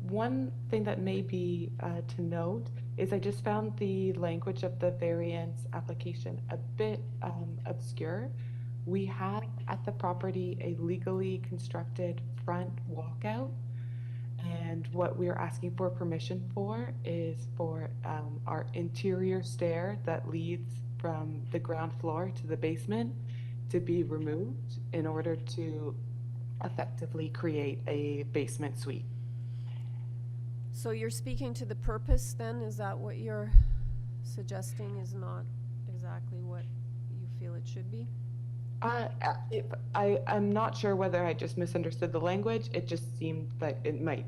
One thing that may be to note is I just found the language of the variance application a bit obscure. We have at the property a legally constructed front walkout, and what we're asking for permission for is for our interior stair that leads from the ground floor to the basement to be removed in order to effectively create a basement suite. So you're speaking to the purpose then? Is that what you're suggesting is not exactly what you feel it should be? I'm not sure whether I just misunderstood the language. It just seemed that it might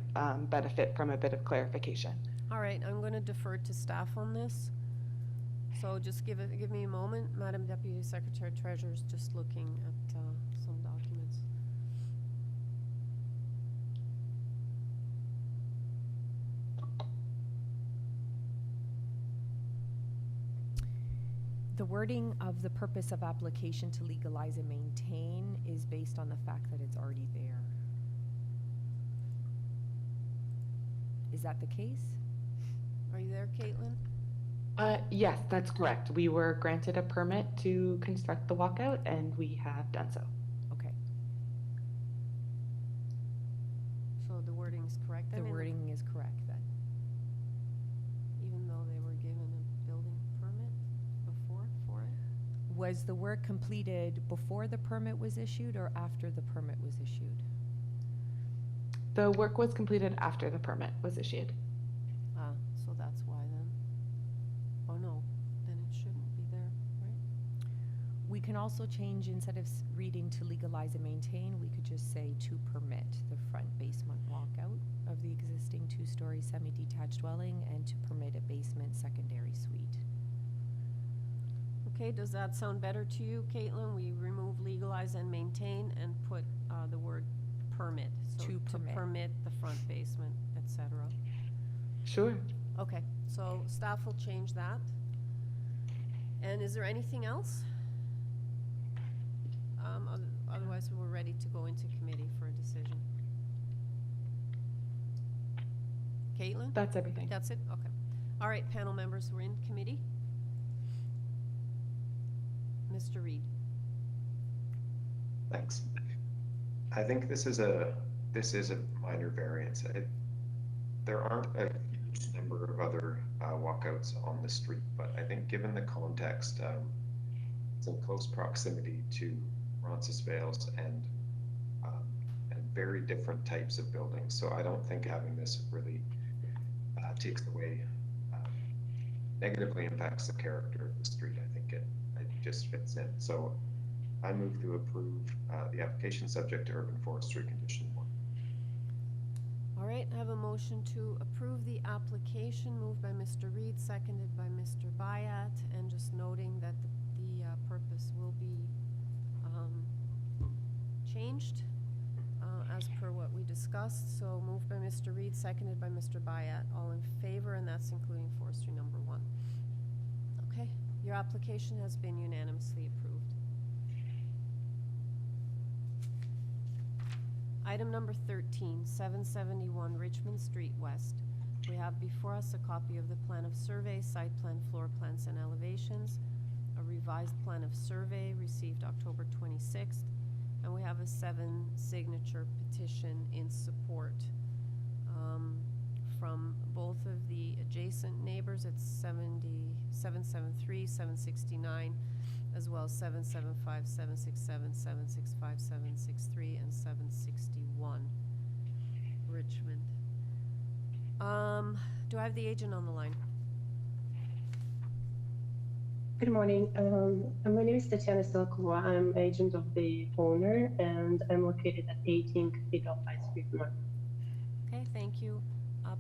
benefit from a bit of clarification. All right, I'm going to defer to staff on this. So just give me a moment. Madam Deputy Secretary Treasurer is just looking at some documents. The wording of the purpose of application to legalize and maintain is based on the fact that it's already there. Is that the case? Are you there, Caitlin? Yes, that's correct. We were granted a permit to construct the walkout, and we have done so. Okay. So the wording is correct? The wording is correct then. Even though they were given a building permit before for it? Was the work completed before the permit was issued or after the permit was issued? The work was completed after the permit was issued. So that's why then. Oh no, then it shouldn't be there, right? We can also change, instead of reading to legalize and maintain, we could just say to permit the front basement walkout of the existing 2-story semi-detached dwelling and to permit a basement secondary suite. Okay, does that sound better to you, Caitlin? We remove legalize and maintain and put the word permit. So To permit. The front basement, etc. Sure. Okay, so staff will change that. And is there anything else? Otherwise, we're ready to go into committee for a decision. Caitlin? That's everything. That's it? Okay. All right, panel members, we're in committee. Mr. Reed. Thanks. I think this is a minor variance. There aren't a huge number of other walkouts on the street, but I think given the context, it's in close proximity to Roncesvalles and very different types of buildings. So I don't think having this really takes away, negatively impacts the character of the street. I think it just fits in. So I move to approve the application subject to urban forestry condition 1. All right, I have a motion to approve the application moved by Mr. Reed, seconded by Mr. Bayat, and just noting that the purpose will be discussed, so moved by Mr. Reed, seconded by Mr. Bayat. All in favor, and that's including forestry number 1. Okay, your application has been unanimously approved. Item number 13, 771 Richmond Street West. We have before us a copy of the plan of survey, site plan, floor plans, and elevations, a revised plan of survey received October 26th, and we have a 7-signature petition in support from both of the adjacent neighbors. It's 773, 769, as well as 775, 767, 765, 763, and 761 Richmond. Do I have the agent on the line? Good morning. My name is Tatiana Silkova. I'm agent of the owner, and I'm located at 18 Cathedral High Street North. Okay, thank you.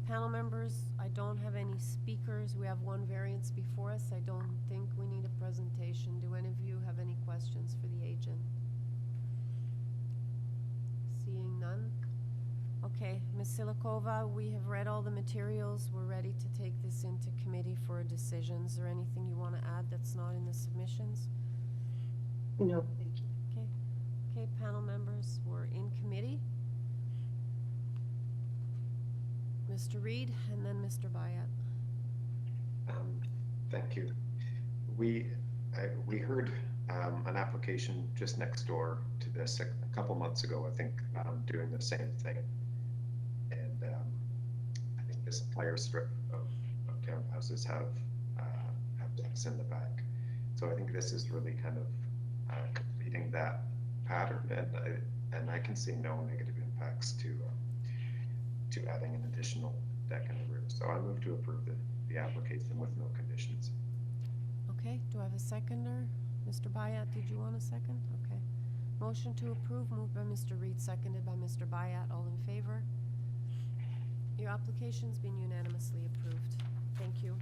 Panel members, I don't have any speakers. We have one variance before us. I don't think we need a presentation. Do any of you have any questions for the agent? Seeing none? Okay, Ms. Silikova, we have read all the materials. We're ready to take this into committee for a decision. Is there anything you want to add that's not in the submissions? No, thank you. Okay. Okay, panel members, we're in committee. Mr. Reed and then Mr. Bayat. Thank you. We heard an application just next door to this a couple months ago, I think, doing the same thing. And I think this entire strip of townhouses have decks in the back. So I think this is really kind of completing that pattern, and I can see no negative impacts to adding an additional deck in the roof. So I move to approve the application with no conditions. Okay, do I have a seconder? Mr. Bayat, did you want a second? Okay. Motion to approve, moved by Mr. Reed, seconded by Mr. Bayat. All in favor? Your application's been unanimously approved. Thank you.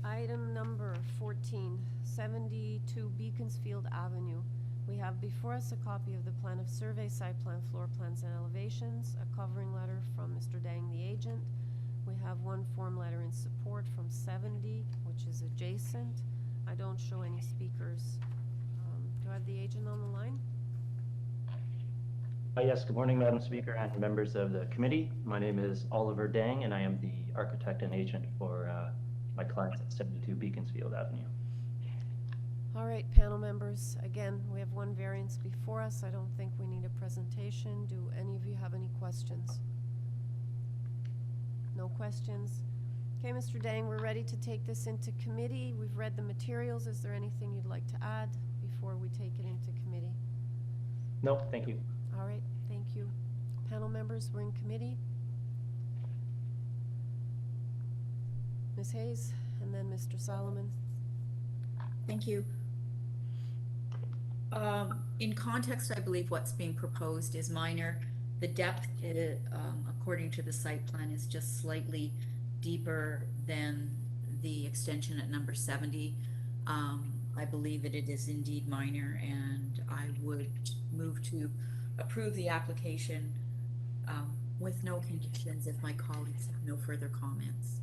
Item number 14, 72 Beaconsfield Avenue. We have before us a copy of the plan of survey, site plan, floor plans, and elevations, a covering letter from Mr. Dang, the agent. We have one form letter in support from 70, which is adjacent. I don't show any speakers. Do I have the agent on the line? Yes, good morning, Madam Speaker and members of the committee. My name is Oliver Dang, and I am the architect and agent for my clients at 72 Beaconsfield Avenue. All right, panel members, again, we have one variance before us. I don't think we need a presentation. Do any of you have any questions? No questions? Okay, Mr. Dang, we're ready to take this into committee. We've read the materials. Is there anything you'd like to add before we take it into committee? No, thank you. All right, thank you. Panel members, we're in committee. Ms. Hayes, and then Mr. Solomon. Thank you. In context, I believe what's being proposed is minor. The depth, according to the site plan, is just slightly deeper than the extension at number 70. I believe that it is indeed minor, and I would move to approve the application with no conditions if my colleagues have no further comments.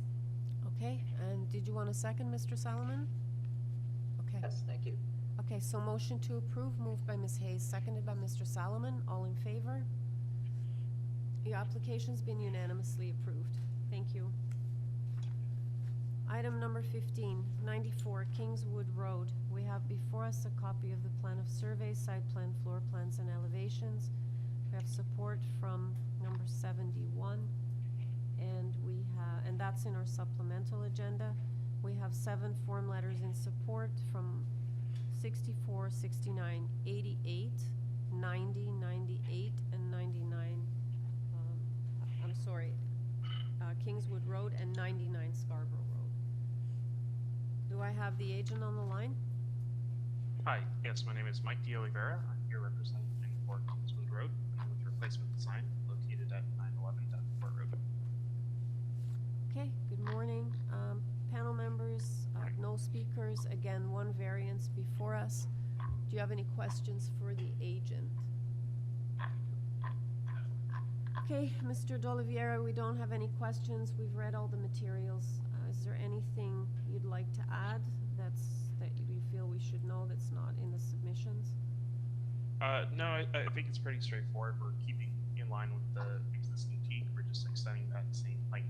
Okay, and did you want a second, Mr. Solomon? Okay. Yes, thank you. Okay, so motion to approve, moved by Ms. Hayes, seconded by Mr. Solomon. All in favor? Your application's been unanimously approved. Thank you. Item number 15, 94 Kingswood Road. We have before us a copy of the plan of survey, site plan, floor plans, and elevations. We have support from number 71, and that's in our supplemental agenda. We have 7 form letters in support from 64, 69, 88, 90, 98, and 99. I'm sorry, Kingswood Road and 99 Scarborough Road. Do I have the agent on the line? Hi, yes, my name is Mike De Oliveira. I'm here representing for Kingswood Road with replacement design located at 911 Davenport Road. Okay, good morning. Panel members, no speakers. Again, one variance before us. Do you have any questions for the agent? Okay, Mr. D'Oliveira, we don't have any questions. We've read all the materials. Is there anything you'd like to add that you feel we should know that's not in the submissions? No, I think it's pretty straightforward. We're keeping in line with the existing teak. We're just extending that same height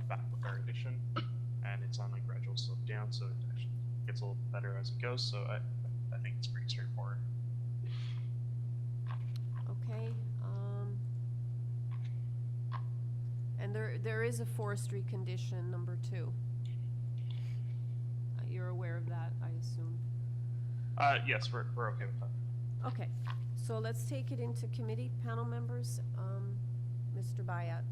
back with our addition, and it's on a gradual slope down, so it actually gets a little better as it goes. So I think it's pretty straightforward. Okay. And there is a forestry condition, number 2. You're aware of that, I assume. Yes, we're okay with that. Okay, so let's take it into committee. Panel members, Mr. Bayat.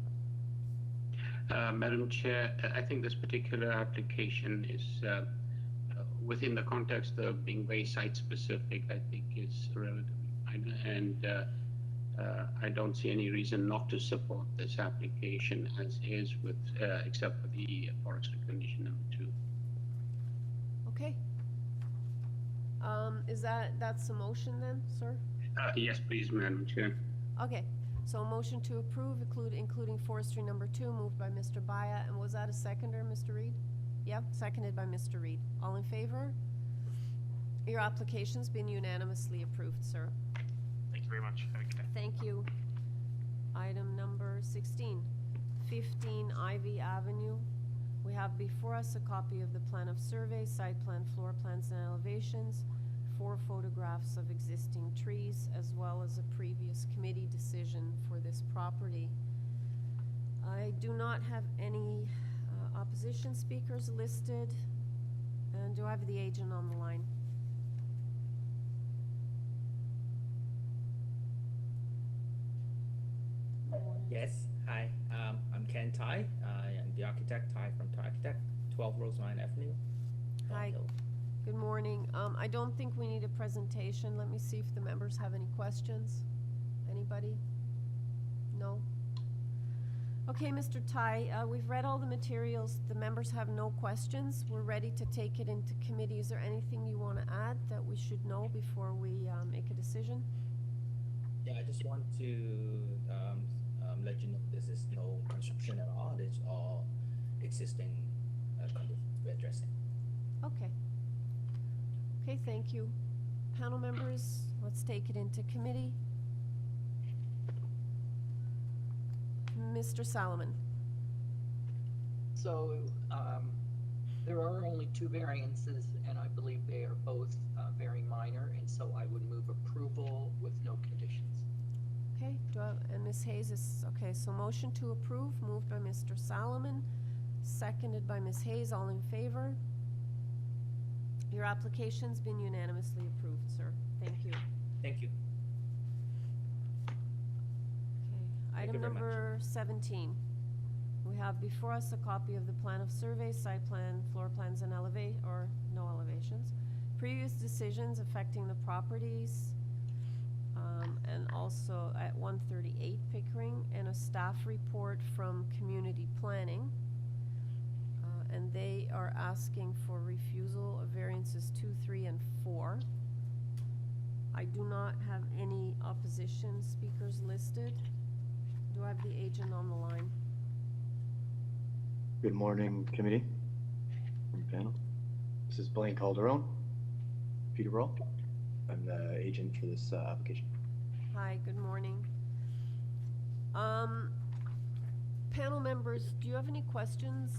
Madam Chair, I think this particular application is within the context of being very site-specific, I think is relatively minor, and I don't see any reason not to support this application as is, with except for the forestry condition number 2. Okay. That's a motion then, sir? Yes, please, Madam Chair. Okay, so a motion to approve, including forestry number 2, moved by Mr. Bayat, and was that a seconder, Mr. Reed? Yep, seconded by Mr. Reed. All in favor? Your application's been unanimously approved, sir. Thank you very much. Have a good day. Thank you. Item number 16, 15 Ivy Avenue. We have before us a copy of the plan of survey, site plan, floor plans, and elevations, 4 photographs of existing trees, as well as a previous committee decision for this property. I do not have any opposition speakers listed. And do I have the agent on the line? Yes, hi, I'm Ken Tai. I am the architect, Tai from Tai Architect, 12 Roseline Avenue. Hi, good morning. I don't think we need a presentation. Let me see if the members have any questions. Anybody? No? Okay, Mr. Tai, we've read all the materials. The members have no questions. We're ready to take it into committee. Is there anything you want to add that we should know before we make a decision? Yeah, I just want to let you know this is no construction at all. It's all existing conditions we're addressing. Okay. Okay, thank you. Panel members, let's take it into committee. Mr. Salomon. So there are only 2 variances, and I believe they are both very minor, and so I would move approval with no conditions. Okay, and Ms. Hayes is, okay, so motion to approve, moved by Mr. Salomon, seconded by Ms. Hayes. All in favor? Your application's been unanimously approved, sir. Thank you. Thank you. Okay, item number 17. We have before us a copy of the plan of survey, site plan, floor plans, and no elevations. Previous decisions affecting the properties, and also at 138 Pickering, and a staff report from community planning. And they are asking for refusal of variances 2, 3, and 4. I do not have any opposition speakers listed. Do I have the agent on the line? Good morning, committee and panel. This is Blaine Calderon, Peterborough. I'm the agent for this application. Hi, good morning. Panel members, do you have any questions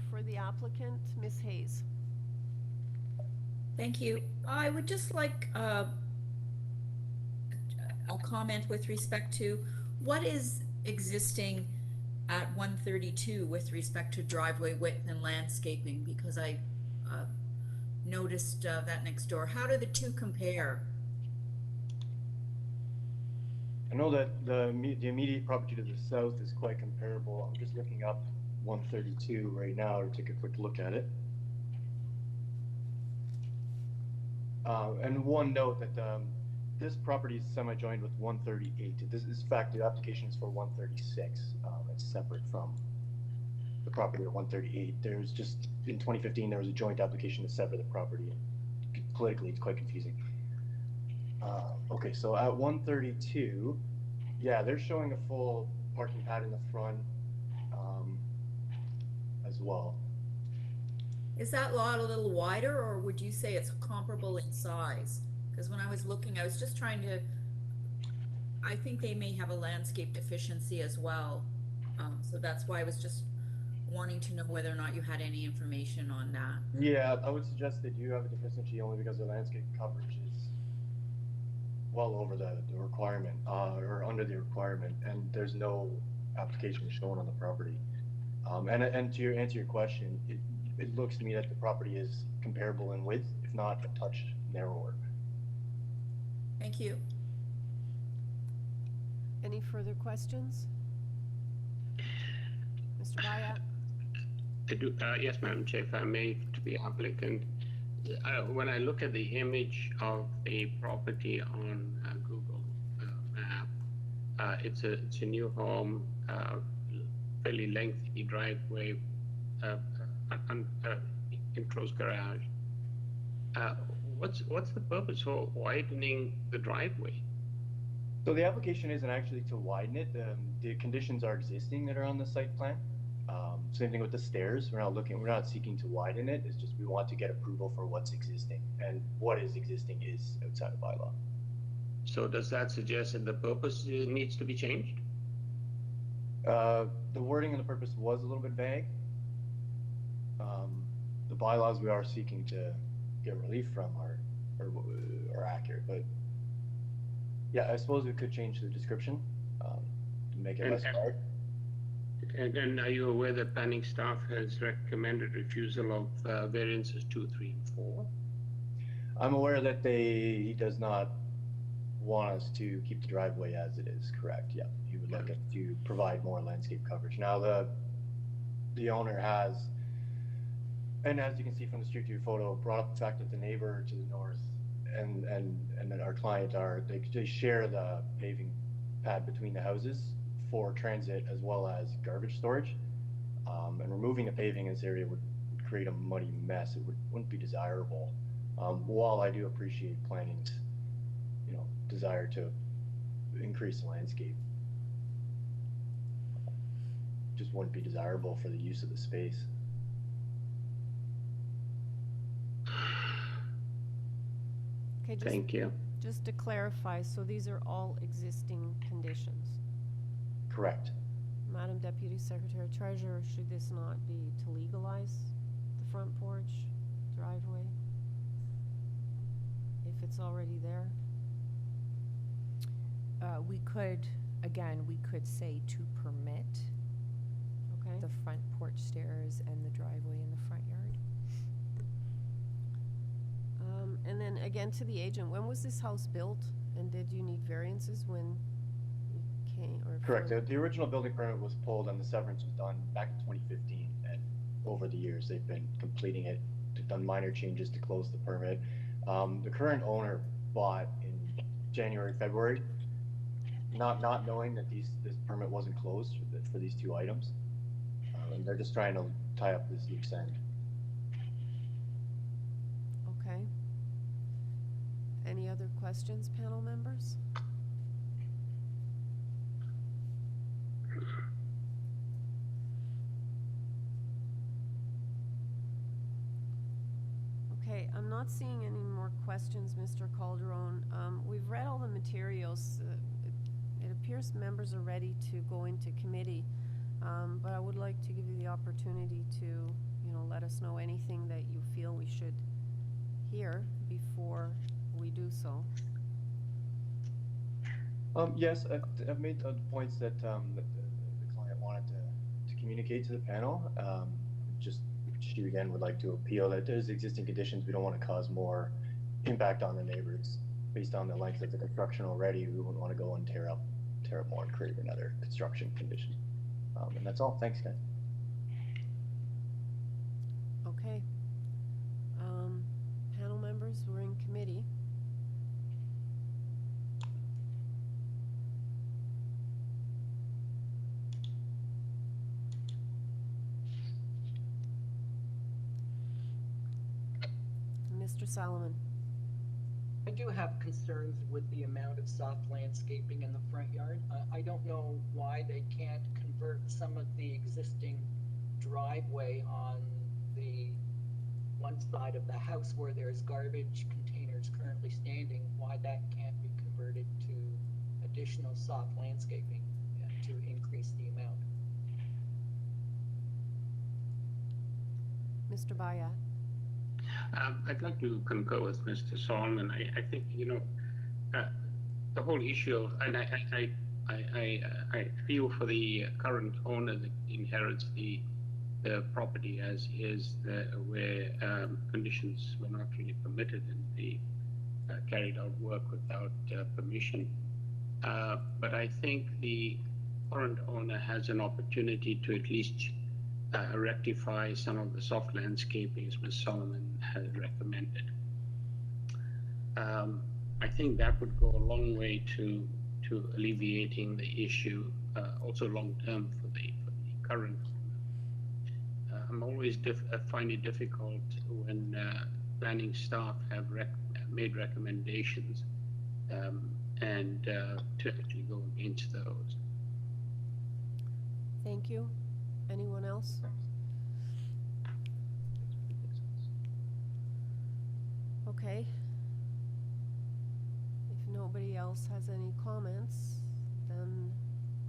for the applicant? Ms. Hayes. Thank you. I would just like a comment with respect to what is existing at 132 with respect to driveway width and landscaping, because I noticed that next door. How do the 2 compare? I know that the immediate property to the south is quite comparable. I'm just looking up 132 right now to take a quick look at it. And one note that this property is semi-joined with 138. This is, in fact, the application is for 136. It's separate from the property at 138. There's just, in 2015, there was a joint application to sever the property. Politically, it's quite confusing. Okay, so at 132, yeah, they're showing a full parking pad in the front as well. Is that lot a little wider, or would you say it's comparable in size? Because when I was looking, I was just trying to, I think they may have a landscape deficiency as well. So that's why I was just wanting to know whether or not you had any information on that. Yeah, I would suggest they do have a deficiency only because the landscape coverage is well over the requirement, or under the requirement, and there's no application shown on the property. And to answer your question, it looks to me that the property is comparable in width, if not a touch narrower. Thank you. Any further questions? Mr. Bayat? I do, yes, Madam Chair, if I may, to the applicant. When I look at the image of a property on Google Map, it's a new home, fairly lengthy driveway, enclosed garage. What's the purpose for widening the driveway? So the application isn't actually to widen it. The conditions are existing that are on the site plan. Same thing with the stairs. We're not seeking to widen it. It's just we want to get approval for what's existing, and what is existing is outside of bylaw. So does that suggest that the purpose needs to be changed? The wording and the purpose was a little bit vague. The bylaws we are seeking to get relief from are accurate, but yeah, I suppose we could change the description to make it less hard. And are you aware that planning staff has recommended refusal of variances 2, 3, and 4? I'm aware that he does not want us to keep the driveway as it is, correct? Yeah, he would like us to provide more landscape coverage. Now the owner has, and as you can see from the street view photo, brought up the fact that the neighbor to the north and our client they share the paving pad between the houses for transit as well as garbage storage. And removing the paving in this area would create a muddy mess. It wouldn't be desirable. While I do appreciate planning's, desire to increase the landscape, just wouldn't be desirable for the use of the space. Okay, Thank you. Just to clarify, so these are all existing conditions? Correct. Madam Deputy Secretary Treasurer, should this not be to legalize the front porch, driveway, if it's already there? We could say to permit Okay. the front porch stairs and the driveway in the front yard. And then again to the agent, when was this house built, and did you need variances when you came? Or Correct. The original building permit was pulled and the severance was done back in 2015, and over the years they've been completing it. They've done minor changes to close the permit. The current owner bought in January, February, not knowing that this permit wasn't closed for these two items, and they're just trying to tie up this loose end. Okay. Any other questions, panel members? Okay, I'm not seeing any more questions, Mr. Calderon. We've read all the materials. It appears members are ready to go into committee, but I would like to give you the opportunity to, let us know anything that you feel we should hear before we do so. Yes, I've made the points that the client wanted to communicate to the panel. Just she again would like to appeal that there's existing conditions. We don't want to cause more impact on the neighbors based on the length of the construction already. We wouldn't want to go and tear up more and create another construction condition. And that's all. Thanks, guys. Okay. Panel members, we're in committee. Mr. Solomon. I do have concerns with the amount of soft landscaping in the front yard. I don't know why they can't convert some of the existing driveway on the one side of the house where there's garbage containers currently standing, why that can't be converted to additional soft landscaping to increase the amount. Mr. Bayat. I'd like to concur with Mr. Solomon. I think, the whole issue of, and I feel for the current owner that inherits the property as is, where conditions were not really permitted and they carried out work without permission. But I think the current owner has an opportunity to at least rectify some of the soft landscaping as Ms. Solomon has recommended. I think that would go a long way to alleviating the issue, also long term for the current owner. I'm always find it difficult when planning staff have made recommendations and to actually go against those. Thank you. Anyone else? Okay. If nobody else has any comments, then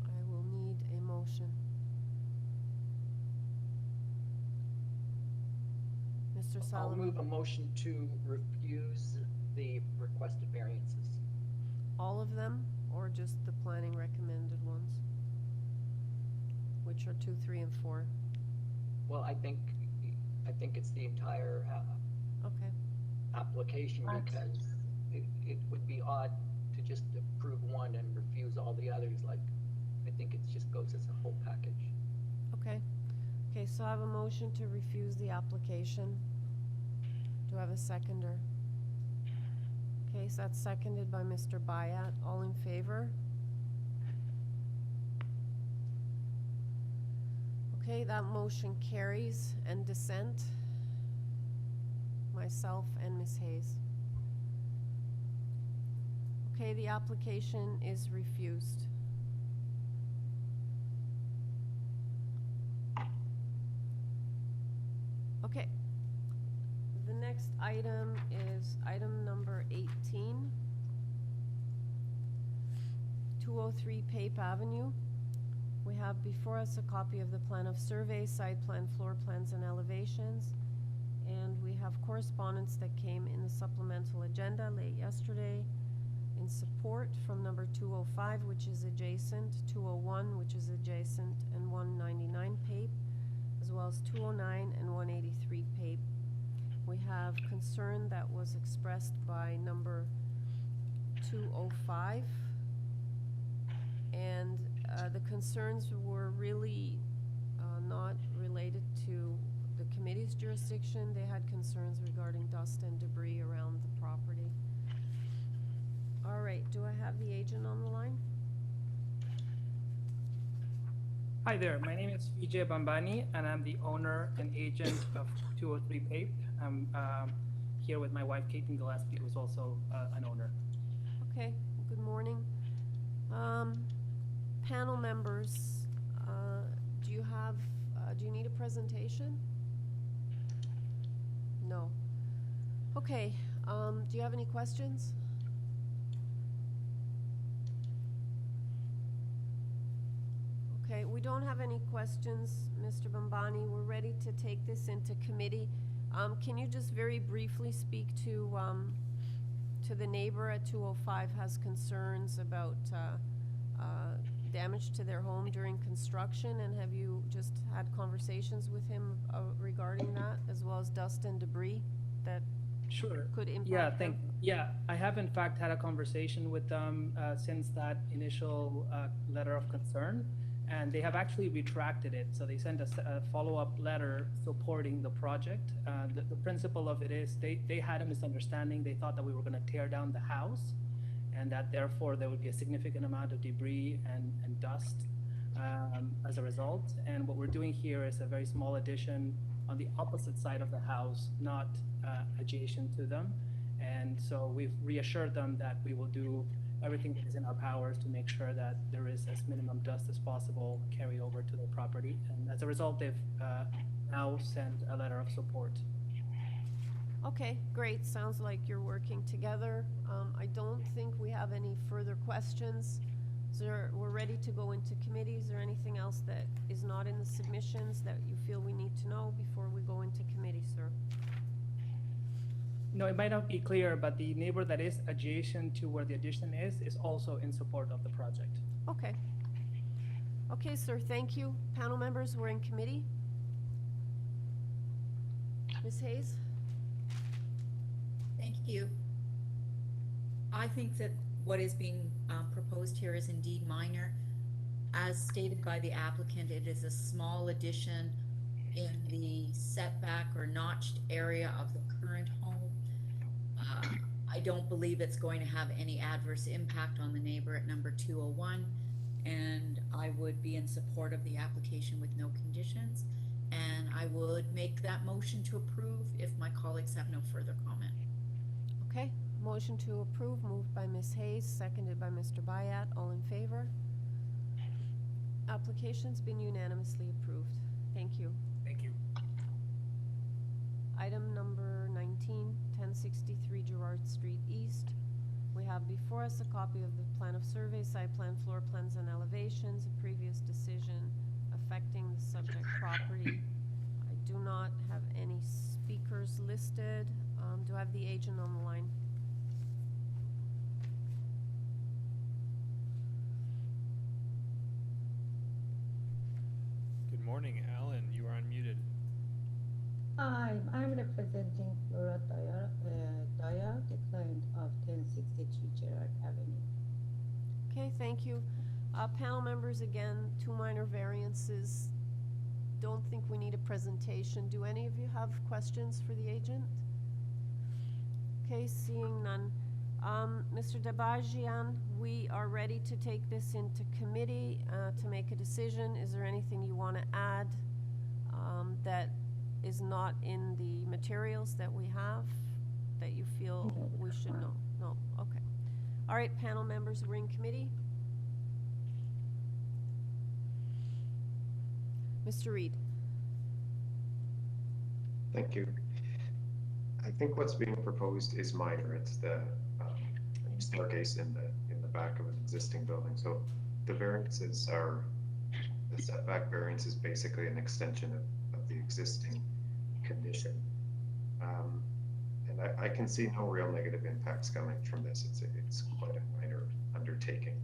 I will need a motion. Mr. I'll Solomon. move a motion to refuse the requested variances. All of them, or just the planning recommended ones? Which are 2, 3, and 4? Well, I think it's the entire Okay. application, because it would be odd to just approve one and refuse all the others. Like, I think it just goes as a whole package. Okay. Okay, so I have a motion to refuse the application. Do I have a seconder? Okay, so that's seconded by Mr. Bayat. All in favor? Okay, that motion carries, and dissent, myself and Ms. Hayes. Okay, the application is refused. Okay, the next item is item number 18, 203 Pape Avenue. We have before us a copy of the plan of survey, site plan, floor plans, and elevations. And we have correspondence that came in the supplemental agenda late yesterday in support from number 205, which is adjacent, 201, which is adjacent, and 199 Pape, as well as 209 and 183 Pape. We have concern that was expressed by number 205, and the concerns were really not related to the committee's jurisdiction. They had concerns regarding dust and debris around the property. All right, do I have the agent on the line? Hi there, my name is Vijay Bambani, and I'm the owner and agent of 203 Pape. I'm here with my wife, Caitlin Gillespie, who's also an owner. Okay, good morning. Panel members, do you need a presentation? No. Okay, do you have any questions? Okay, we don't have any questions, Mr. Bambani. We're ready to take this into committee. Can you just very briefly speak to the neighbor at 205 has concerns about damage to their home during construction, and have you just had conversations with him regarding that, as well as dust and debris that could impact them? Yeah, I have in fact had a conversation with them since that initial letter of concern, and they have actually retracted it. So they sent a follow-up letter supporting the project. The principle of it is they had a misunderstanding. They thought that we were going to tear down the house, and that therefore there would be a significant amount of debris and dust as a result. And what we're doing here is a very small addition on the opposite side of the house, not adjacent to them. And so we've reassured them that we will do everything that is in our powers to make sure that there is as minimum dust as possible carried over to their property. And as a result, they've now sent a letter of support. Okay, great. Sounds like you're working together. I don't think we have any further questions. We're ready to go into committee. Is there anything else that is not in the submissions that you feel we need to know before we go into committee, sir? No, it might not be clear, but the neighbor that is adjacent to where the addition is also in support of the project. Okay. Okay, sir, thank you. Panel members, we're in committee. Ms. Hayes? Thank you. I think that what is being proposed here is indeed minor. As stated by the applicant, it is a small addition in the setback or notched area of the current home. I don't believe it's going to have any adverse impact on the neighbor at number 201, and I would be in support of the application with no conditions, and I would make that motion to approve if my colleagues have no further comment. Okay, motion to approve, moved by Ms. Hayes, seconded by Mr. Bayat. All in favor? Application's been unanimously approved. Thank you. Thank you. Item number 19, 1063 Gerrard Street East. We have before us a copy of the plan of survey, site plan, floor plans, and elevations, a previous decision affecting the subject property. I do not have any speakers listed. Do I have the agent on the line? Good morning, Alan. You are unmuted. Hi, I'm representing Flora Dyer, the client of 1063 Gerrard Avenue. Okay, thank you. Panel members, again, 2 minor variances. Don't think we need a presentation. Do any of you have questions for the agent? Okay, seeing none. Mr. Dabajian, we are ready to take this into committee to make a decision. Is there anything you want to add that is not in the materials that we have that you feel we should know? No? Okay. All right, panel members, we're in committee. Mr. Reed. Thank you. I think what's being proposed is minor. It's the staircase in the back of an existing building. So the variances are, the setback variance is basically an extension of the existing condition. And I can see no real negative impacts coming from this. It's quite a minor undertaking.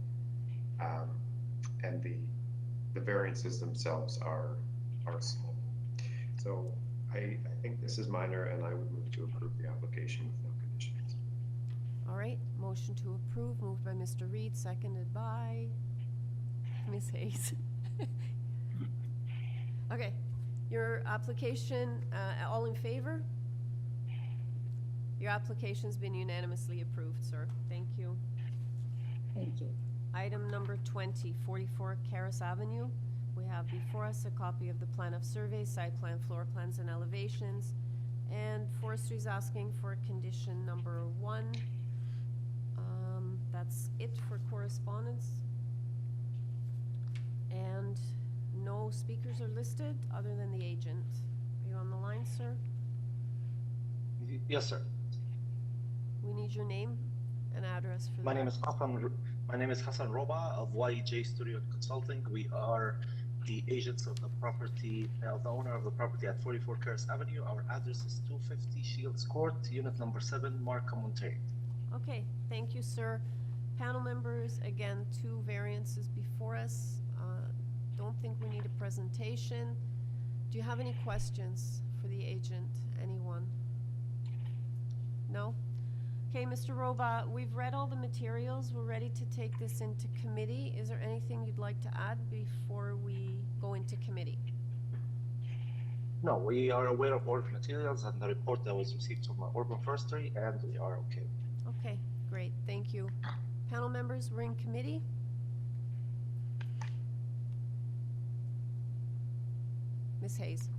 And the variances themselves are small. So I think this is minor, and I would move to approve the application with no conditions. All right, motion to approve, moved by Mr. Reed, seconded by Ms. Hayes. Okay, your application, all in favor? Your application's been unanimously approved, sir. Thank you. Thank you. Item number 20, 44 Caris Avenue. We have before us a copy of the plan of survey, site plan, floor plans, and elevations. And Forestry's asking for condition number 1. That's it for correspondence. And no speakers are listed other than the agent. Are you on the line, sir? Yes, sir. We need your name and address for My name is Hassan Roba of YJ Studio Consulting. We are the agents of the property, the owner of the property at 44 Caris Avenue. Our address is 250 Shields Court, unit number 7, Markham, Ontario. Okay, thank you, sir. Panel members, again, 2 variances before us. Don't think we need a presentation. Do you have any questions for the agent? Anyone? No? Okay, Mr. Roba, we've read all the materials. We're ready to take this into committee. Is there anything you'd like to add before we go into committee? No, we are aware of all the materials and the report that was received from Urban Forestry, and we are okay. Okay, great, thank you. Panel members, we're in committee. Ms. Hayes.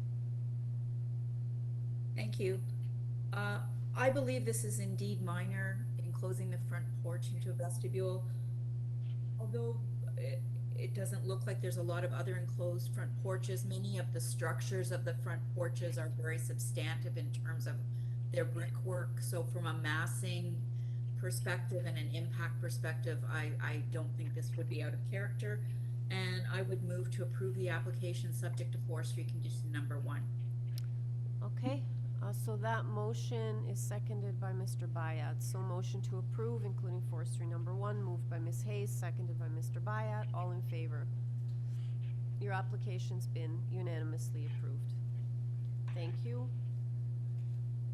Thank you. I believe this is indeed minor, enclosing the front porch into a vestibule. Although it doesn't look like there's a lot of other enclosed front porches, many of the structures of the front porches are very substantive in terms of their brickwork. So from a massing perspective and an impact perspective, I don't think this would be out of character. And I would move to approve the application subject to forestry condition number 1. Okay, so that motion is seconded by Mr. Bayat. So motion to approve, including forestry number 1, moved by Ms. Hayes, seconded by Mr. Bayat. All in favor? Your application's been unanimously approved. Thank you.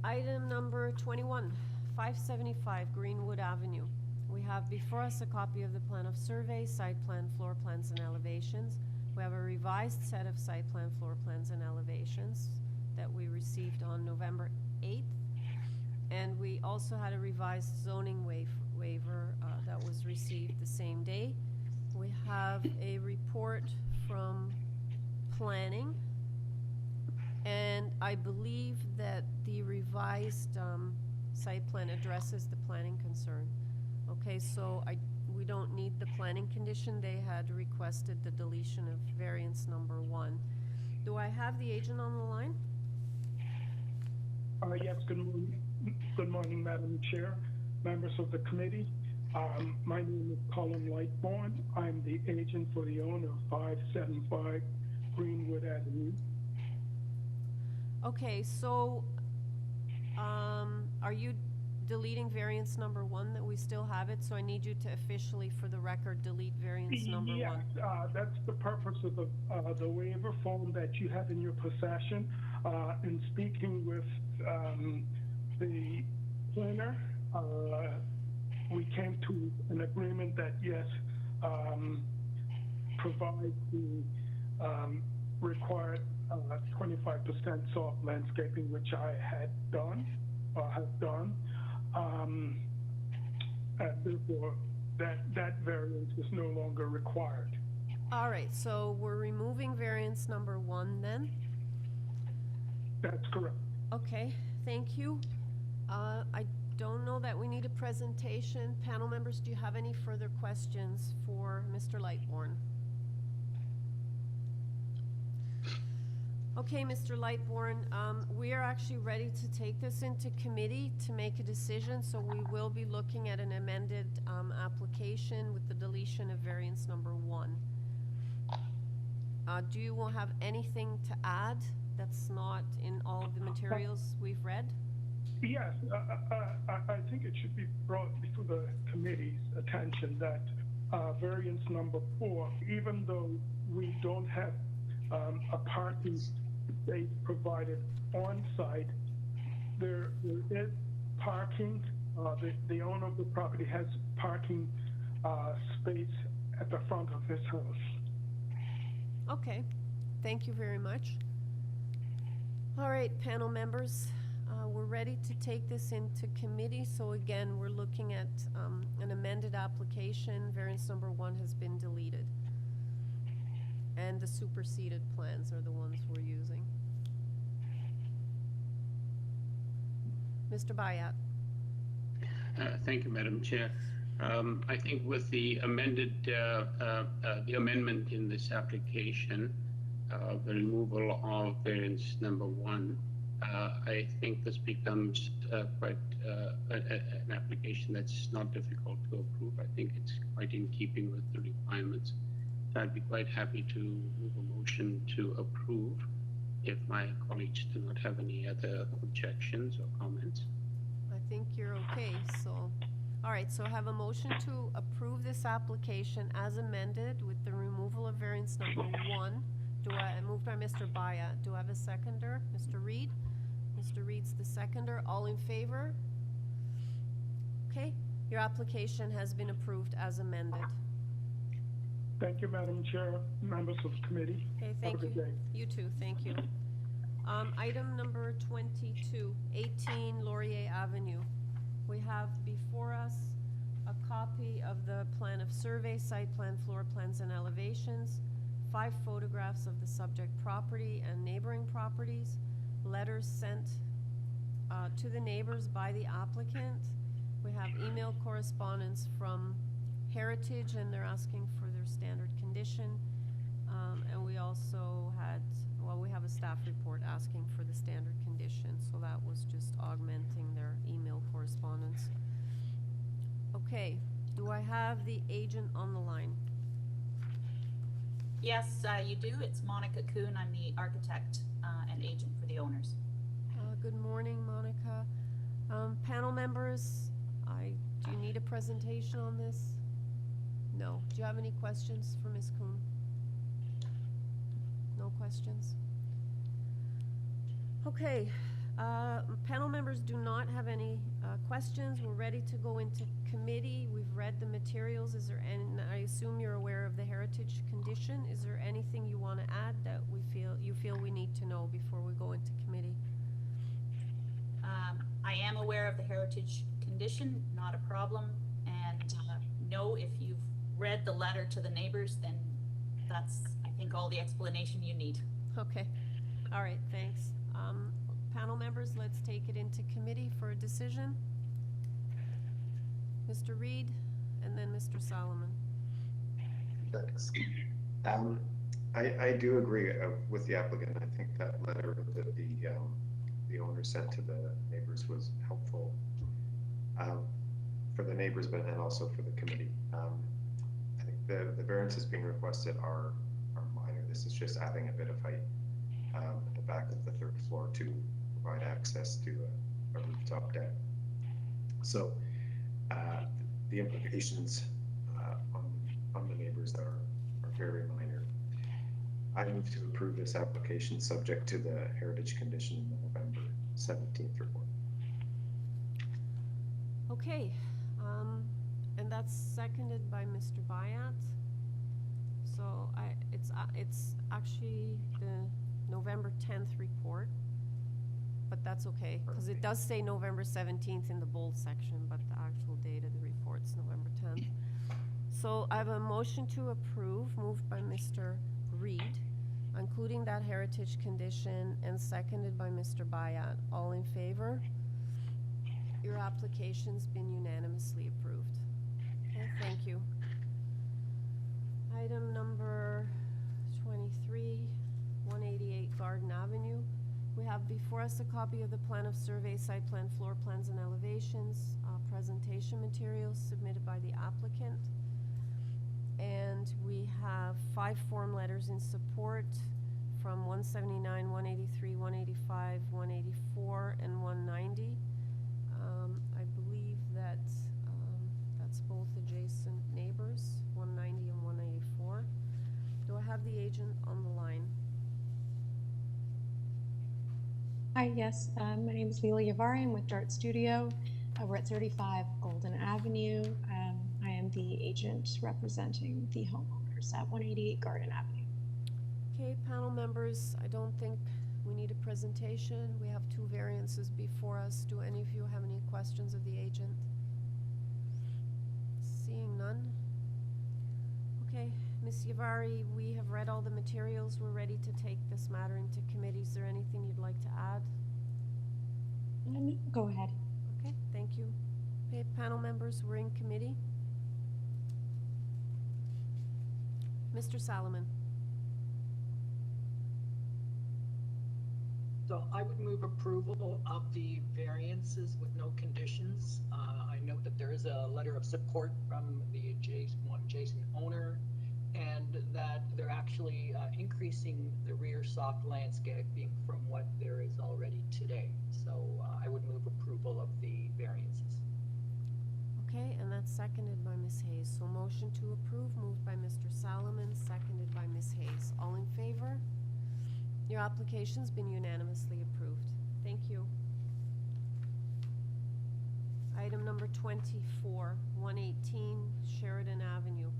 Item number 21, 575 Greenwood Avenue. We have before us a copy of the plan of survey, site plan, floor plans, and elevations. We have a revised set of site plan, floor plans, and elevations that we received on November 8th. And we also had a revised zoning waiver that was received the same day. We have a report from planning, and I believe that the revised site plan addresses the planning concern. Okay, so we don't need the planning condition. They had requested the deletion of variance number 1. Do I have the agent on the line? Yes, good morning, Madam Chair, members of the committee. My name is Colin Lightbourne. I'm the agent for the owner of 575 Greenwood Avenue. Okay, so are you deleting variance number 1 that we still have it? So I need you to officially, for the record, delete variance number 1. Yes, that's the purpose of the waiver form that you have in your possession. In speaking with the planner, we came to an agreement that yes, provide the required 25% soft landscaping, which I had done or have done. And therefore, that variance is no longer required. All right, so we're removing variance number 1 then? That's correct. Okay, thank you. I don't know that we need a presentation. Panel members, do you have any further questions for Mr. Lightbourne? Okay, Mr. Lightbourne, we are actually ready to take this into committee to make a decision, so we will be looking at an amended application with the deletion of variance number 1. Do you have anything to add that's not in all of the materials we've read? Yes, I think it should be brought before the committee's attention that variance number 4, even though we don't have a parking space provided on site, there is parking. The owner of the property has parking space at the front of his house. Okay, thank you very much. All right, panel members, we're ready to take this into committee. So again, we're looking at an amended application. Variance number 1 has been deleted. And the superseded plans are the ones we're using. Mr. Bayat. Thank you, Madam Chair. I think with the the amendment in this application, the removal of variance number 1, I think this becomes quite an application that's not difficult to approve. I think it's quite in keeping with the requirements. So I'd be quite happy to move a motion to approve if my colleagues do not have any other objections or comments. I think you're okay, so. All right, so I have a motion to approve this application as amended with the removal of variance number 1. Moved by Mr. Bayat. Do I have a seconder? Mr. Reed? Mr. Reed's the seconder. All in favor? Okay, your application has been approved as amended. Thank you, Madam Chair, members of the committee. Okay, thank Have a you. good day. You too, thank you. Item number 22, 18 Laurier Avenue. We have before us a copy of the plan of survey, site plan, floor plans, and elevations, 5 photographs of the subject property and neighboring properties, letters sent to the neighbors by the applicant. We have email correspondence from Heritage, and they're asking for their standard condition. And we also had, well, we have a staff report asking for the standard condition, so that was just augmenting their email correspondence. Okay, do I have the agent on the line? Yes, you do. It's Monica Kuhn. I'm the architect and agent for the owners. Good morning, Monica. Panel members, do you need a presentation on this? No. Do you have any questions for Ms. Kuhn? No questions? Okay, panel members do not have any questions. We're ready to go into committee. We've read the materials. Is there any, I assume you're aware of the heritage condition. Is there anything you want to add that you feel we need to know before we go into committee? I am aware of the heritage condition, not a problem. And no, if you've read the letter to the neighbors, then that's, I think, all the explanation you need. Okay. All right, thanks. Panel members, let's take it into committee for a decision. Mr. Reed, and then Mr. Solomon. Thanks. I do agree with the applicant. I think that letter that the owner sent to the neighbors was helpful for the neighbors, but and also for the committee. I think the variances being requested are minor. This is just adding a bit of height at the back of the third floor to provide access to a rooftop deck. So the implications on the neighbors are very minor. I move to approve this application subject to the heritage condition in the November 17th report. Okay, and that's seconded by Mr. Bayat. So it's actually the November 10th report, but that's okay, because it does say November 17th in the bold section, but the actual date of the report's November 10th. So I have a motion to approve, moved by Mr. Reed, including that heritage condition, and seconded by Mr. Bayat. All in favor? Your application's been unanimously approved. Okay, thank you. Item number 23, 188 Garden Avenue. We have before us a copy of the plan of survey, site plan, floor plans, and elevations, presentation materials submitted by the applicant. And we have 5 form letters in support from 179, 183, 185, 184, and 190. I believe that that's both adjacent neighbors, 190 and 184. Do I have the agent on the line? Hi, yes. My name is Leela Yavari. I'm with Dart Studio. We're at 35 Golden Avenue. I am the agent representing the homeowners at 188 Garden Avenue. Okay, panel members, I don't think we need a presentation. We have 2 variances before us. Do any of you have any questions of the agent? Seeing none. Okay, Ms. Yavari, we have read all the materials. We're ready to take this matter into committee. Is there anything you'd like to add? Go ahead. Okay, thank you. Okay, panel members, we're in committee. Mr. Solomon. So I would move approval of the variances with no conditions. I note that there is a letter of support from the adjacent owner, and that they're actually increasing the rear soft landscaping from what there is already today. So I would move approval of the variances. Okay, and that's seconded by Ms. Hayes. So motion to approve, moved by Mr. Solomon, seconded by Ms. Hayes. All in favor? Your application's been unanimously approved. Thank you. Item number 24, 118 Sheridan Avenue.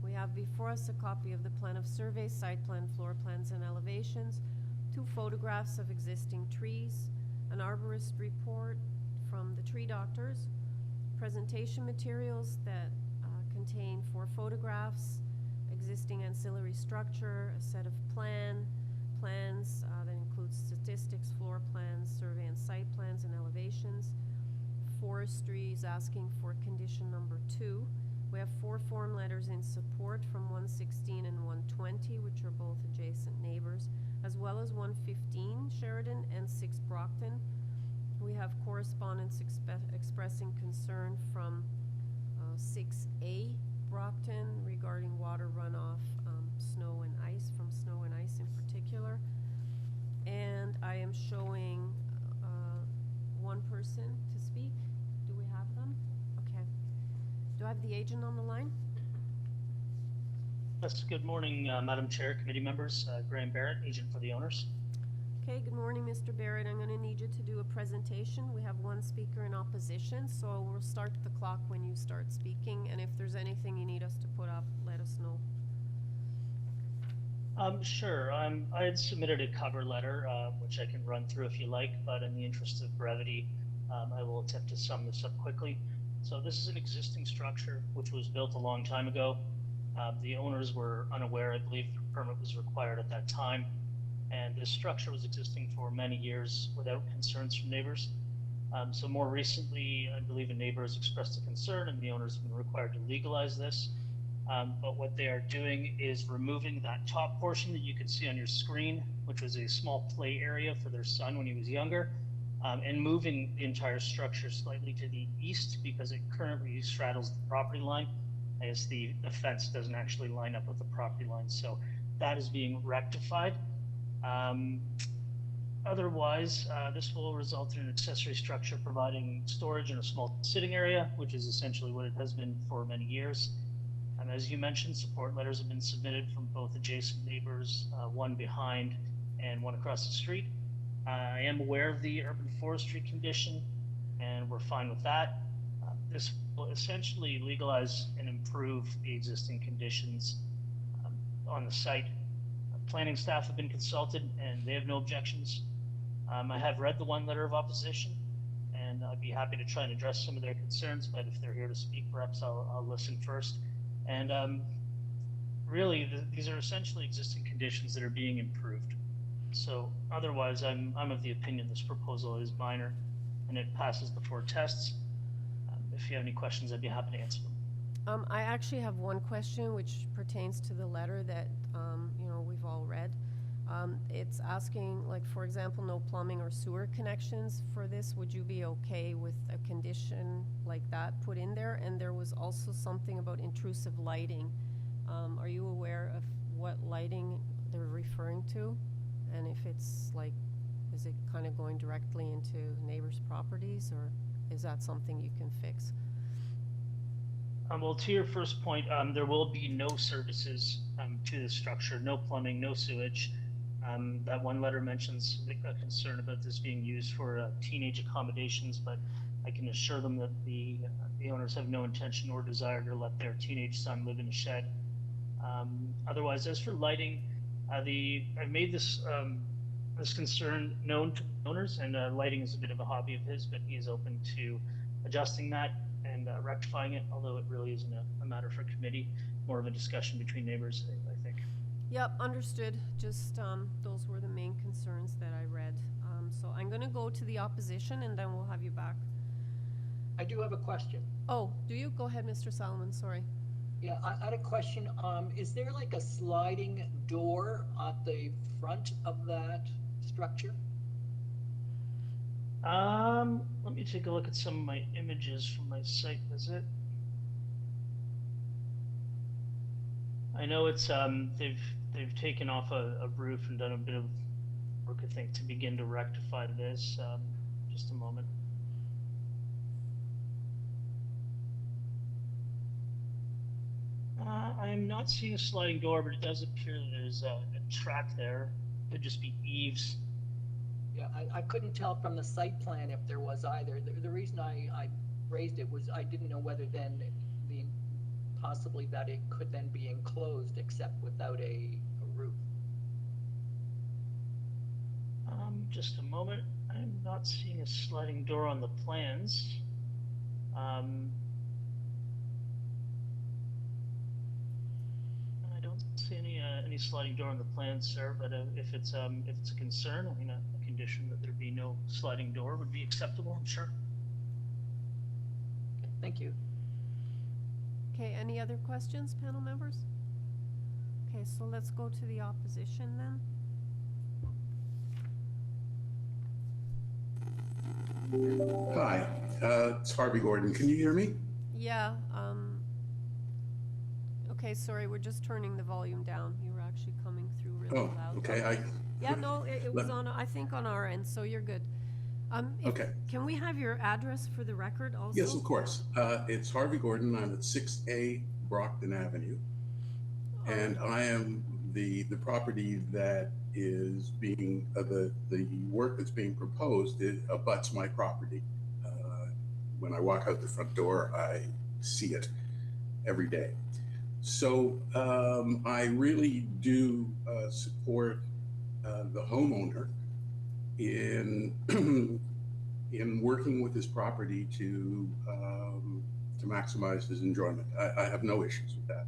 We have before us a copy of the plan of survey, site plan, floor plans, and elevations, 2 photographs of existing trees, an arborist report from the tree doctors, presentation materials that contain 4 photographs, existing ancillary structure, a set of plans that includes statistics, floor plans, survey and site plans, and elevation. Forestry is asking for condition number 2. We have 4 form letters in support from 116 and 120, which are both adjacent neighbors, as well as 115 Sheridan and 6 Brockton. We have correspondence expressing concern from 6A Brockton regarding water runoff, snow and ice, from snow and ice in particular. And I am showing one person to speak. Do we have them? Okay. Do I have the agent on the line? Yes, good morning, Madam Chair, committee members. Graham Barrett, agent for the owners. Okay, good morning, Mr. Barrett. I'm going to need you to do a presentation. We have one speaker in opposition, so we'll start the clock when you start speaking, and if there's anything you need us to put up, let us know. Sure. I had submitted a cover letter, which I can run through if you like, but in the interest of brevity, I will attempt to sum this up quickly. So this is an existing structure which was built a long time ago. The owners were unaware, I believe the permit was required at that time, and this structure was existing for many years without concerns from neighbors. So more recently, I believe a neighbor has expressed a concern and the owners have been required to legalize this. But what they are doing is removing that top portion that you can see on your screen, which was a small play area for their son when he was younger, and moving the entire structure slightly to the east because it currently straddles the property line. I guess the fence doesn't actually line up with the property line, so that is being rectified. Otherwise, this will result in an accessory structure providing storage and a small sitting area, which is essentially what it has been for many years. And as you mentioned, support letters have been submitted from both adjacent neighbors, one behind and one across the street. I am aware of the urban forestry condition, and we're fine with that. This will essentially legalize and improve the existing conditions on the site. Planning staff have been consulted, and they have no objections. I have read the one letter of opposition, and I'd be happy to try and address some of their concerns, but if they're here to speak, perhaps I'll listen first. And really, these are essentially existing conditions that are being improved. So otherwise, I'm of the opinion this proposal is minor and it passes the 4 tests. If you have any questions, I'd be happy to answer them. I actually have one question which pertains to the letter that we've all read. It's asking, like, for example, no plumbing or sewer connections for this. Would you be okay with a condition like that put in there? And there was also something about intrusive lighting. Are you aware of what lighting they're referring to? And if it's like, is it kind of going directly into neighbors' properties, or is that something you can fix? Well, to your first point, there will be no services to the structure, no plumbing, no sewage. That one letter mentions a concern about this being used for teenage accommodations, but I can assure them that the owners have no intention or desire to let their teenage son live in a shed. Otherwise, as for lighting, I've made this this concern known to owners, and lighting is a bit of a hobby of his, but he is open to adjusting that and rectifying it, although it really isn't a matter for committee, more of a discussion between neighbors, I think. Yep, understood. Just those were the main concerns that I read. So I'm going to go to the opposition, and then we'll have you back. I do have a question. Oh, do you? Go ahead, Mr. Solomon, sorry. Yeah, I had a question. Is there like a sliding door at the front of that structure? Let me take a look at some of my images from my site visit. I know it's they've taken off a roof and done a bit of work, I think, to begin to rectify this. Just a moment. I'm not seeing a sliding door, but it does appear that there's a track there. Could just be eaves. Yeah, I couldn't tell from the site plan if there was either. The reason I raised it was I didn't know whether then possibly that it could then be enclosed except without a roof. Just a moment. I'm not seeing a sliding door on the plans. I don't see any sliding door on the plans, sir. But if it's a concern, I mean, a condition that there be no sliding door would be acceptable, I'm sure. Thank you. Okay, any other questions, panel members? Okay, so let's go to the opposition then. Hi, it's Harvey Gordon. Can you hear me? Yeah, okay, sorry, we're just turning the volume down. You were actually coming through really loud. Okay. Yeah, no, it was on, I think on our end, so you're good. Okay. Can we have your address for the record also? Yes, of course. It's Harvey Gordon. I'm at 6A Brockton Avenue. And I am the property that is being, the work that's being proposed, it abuts my property. When I walk out the front door, I see it every day. So I really do support the homeowner in in working with his property to maximize his enjoyment. I have no issues with that.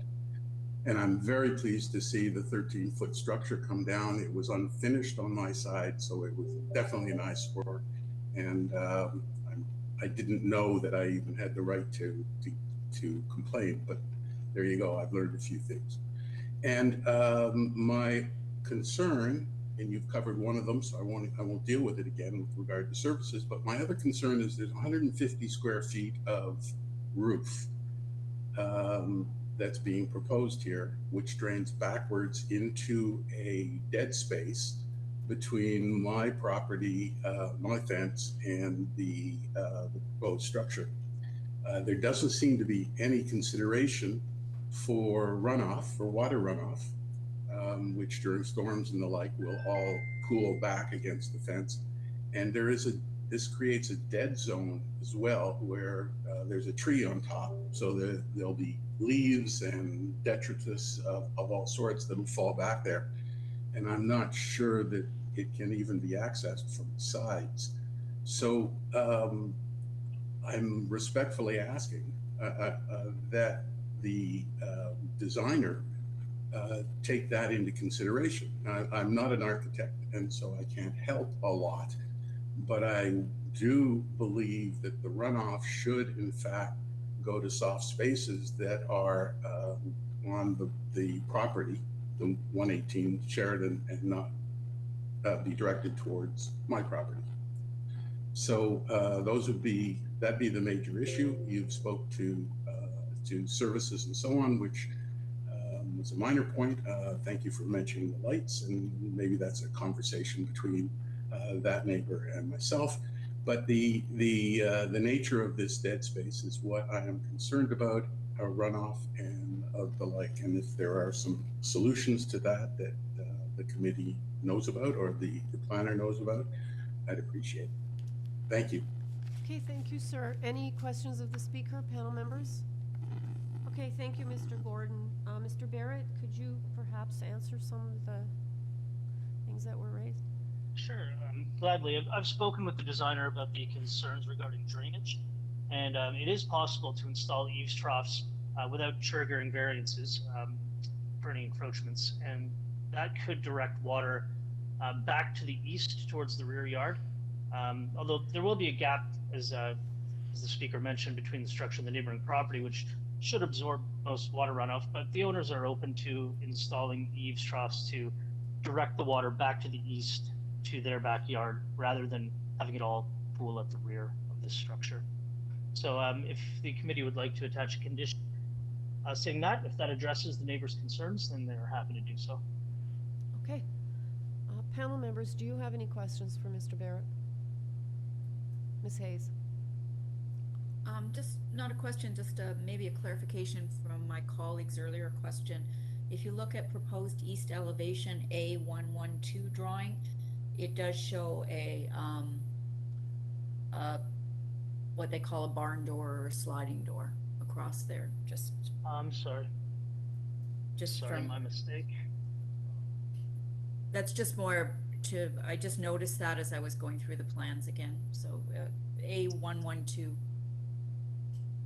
And I'm very pleased to see the 13-foot structure come down. It was unfinished on my side, so it was definitely an eyesore. And I didn't know that I even had the right to complain, but there you go. I've learned a few things. And my concern, and you've covered one of them, so I won't deal with it again with regard to services, but my other concern is there's 150 square feet of roof that's being proposed here, which drains backwards into a dead space between my property, my fence, and the proposed structure. There doesn't seem to be any consideration for runoff, for water runoff, which during storms and the like will all pool back against the fence. And this creates a dead zone as well, where there's a tree on top, so there'll be leaves and detritus of all sorts that'll fall back there. And I'm not sure that it can even be accessed from the sides. So I'm respectfully asking that the designer take that into consideration. I'm not an architect, and so I can't help a lot, but I do believe that the runoff should in fact go to soft spaces that are on the property, the 118 Sheridan, and not be directed towards my property. So that'd be the major issue. You've spoke to services and so on, which was a minor point. Thank you for mentioning the lights, and maybe that's a conversation between that neighbor and myself. But the nature of this dead space is what I am concerned about, runoff and of the like. And if there are some solutions to that the committee knows about or the planner knows about, I'd appreciate it. Thank you. Okay, thank you, sir. Any questions of the speaker, panel members? Okay, thank you, Mr. Gordon. Mr. Barrett, could you perhaps answer some of the things that were raised? Sure, gladly. I've spoken with the designer about the concerns regarding drainage, and it is possible to install eaves troughs without triggering variances for any encroachments, and that could direct water back to the east towards the rear yard. Although there will be a gap, as the speaker mentioned, between the structure and the neighboring property, which should absorb most water runoff, but the owners are open to installing eaves troughs to direct the water back to the east to their backyard rather than having it all pool at the rear of this structure. So if the committee would like to attach a condition saying that, if that addresses the neighbors' concerns, then they're happy to do so. Okay. Panel members, do you have any questions for Mr. Barrett? Ms. Hayes. Just not a question, just maybe a clarification from my colleague's earlier question. If you look at proposed east elevation A112 drawing, it does show a what they call a barn door or a sliding door across there. Just I'm sorry. Sorry, my mistake. That's just more to, I just noticed that as I was going through the plans again. So A112.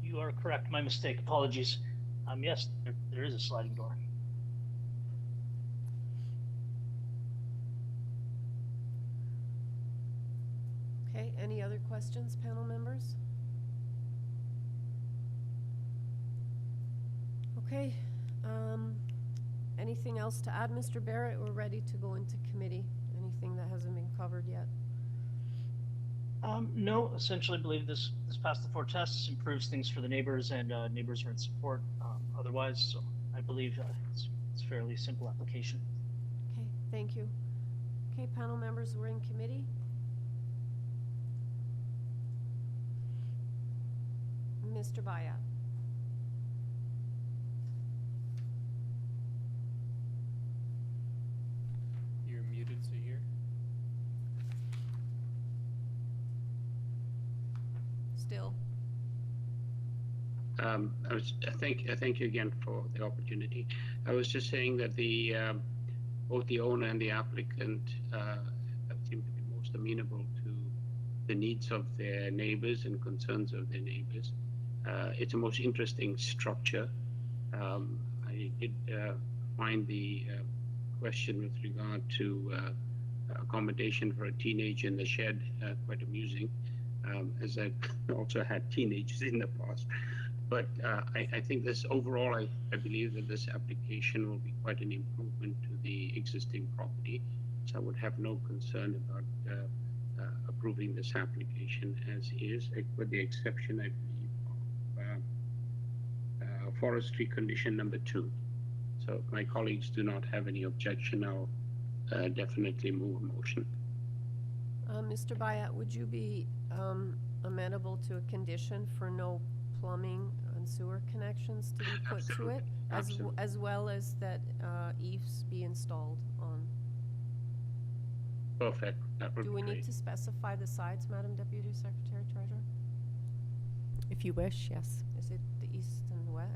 You are correct. My mistake. Apologies. Yes, there is a sliding door. Okay, any other questions, panel members? Okay, anything else to add, Mr. Barrett? We're ready to go into committee. Anything that hasn't been covered yet? No, essentially believe this passed the 4 tests, improves things for the neighbors, and neighbors are in support otherwise, so I believe it's a fairly simple application. Okay, thank you. Okay, panel members, we're in committee. Mr. Bayat. You're muted, so you're. Still. Thank you again for the opportunity. I was just saying that both the owner and the applicant seem to be most amenable to the needs of their neighbors and concerns of their neighbors. It's a most interesting structure. I did find the question with regard to accommodation for a teenager in the shed quite amusing, as I've also had teenagers in the past. But I think this overall, I believe that this application will be quite an improvement to the existing property. So I would have no concern about approving this application as is, with the exception, I believe, of forestry condition number 2. So if my colleagues do not have any objection, I'll definitely move a motion. Mr. Bayat, would you be amenable to a condition for no plumbing and sewer connections to be put to it, as well as that eaves be installed on? Perfect. That would Do be we great. need to specify the sides, Madam Deputy Secretary Treasurer? If you wish, yes. Is it the east and west?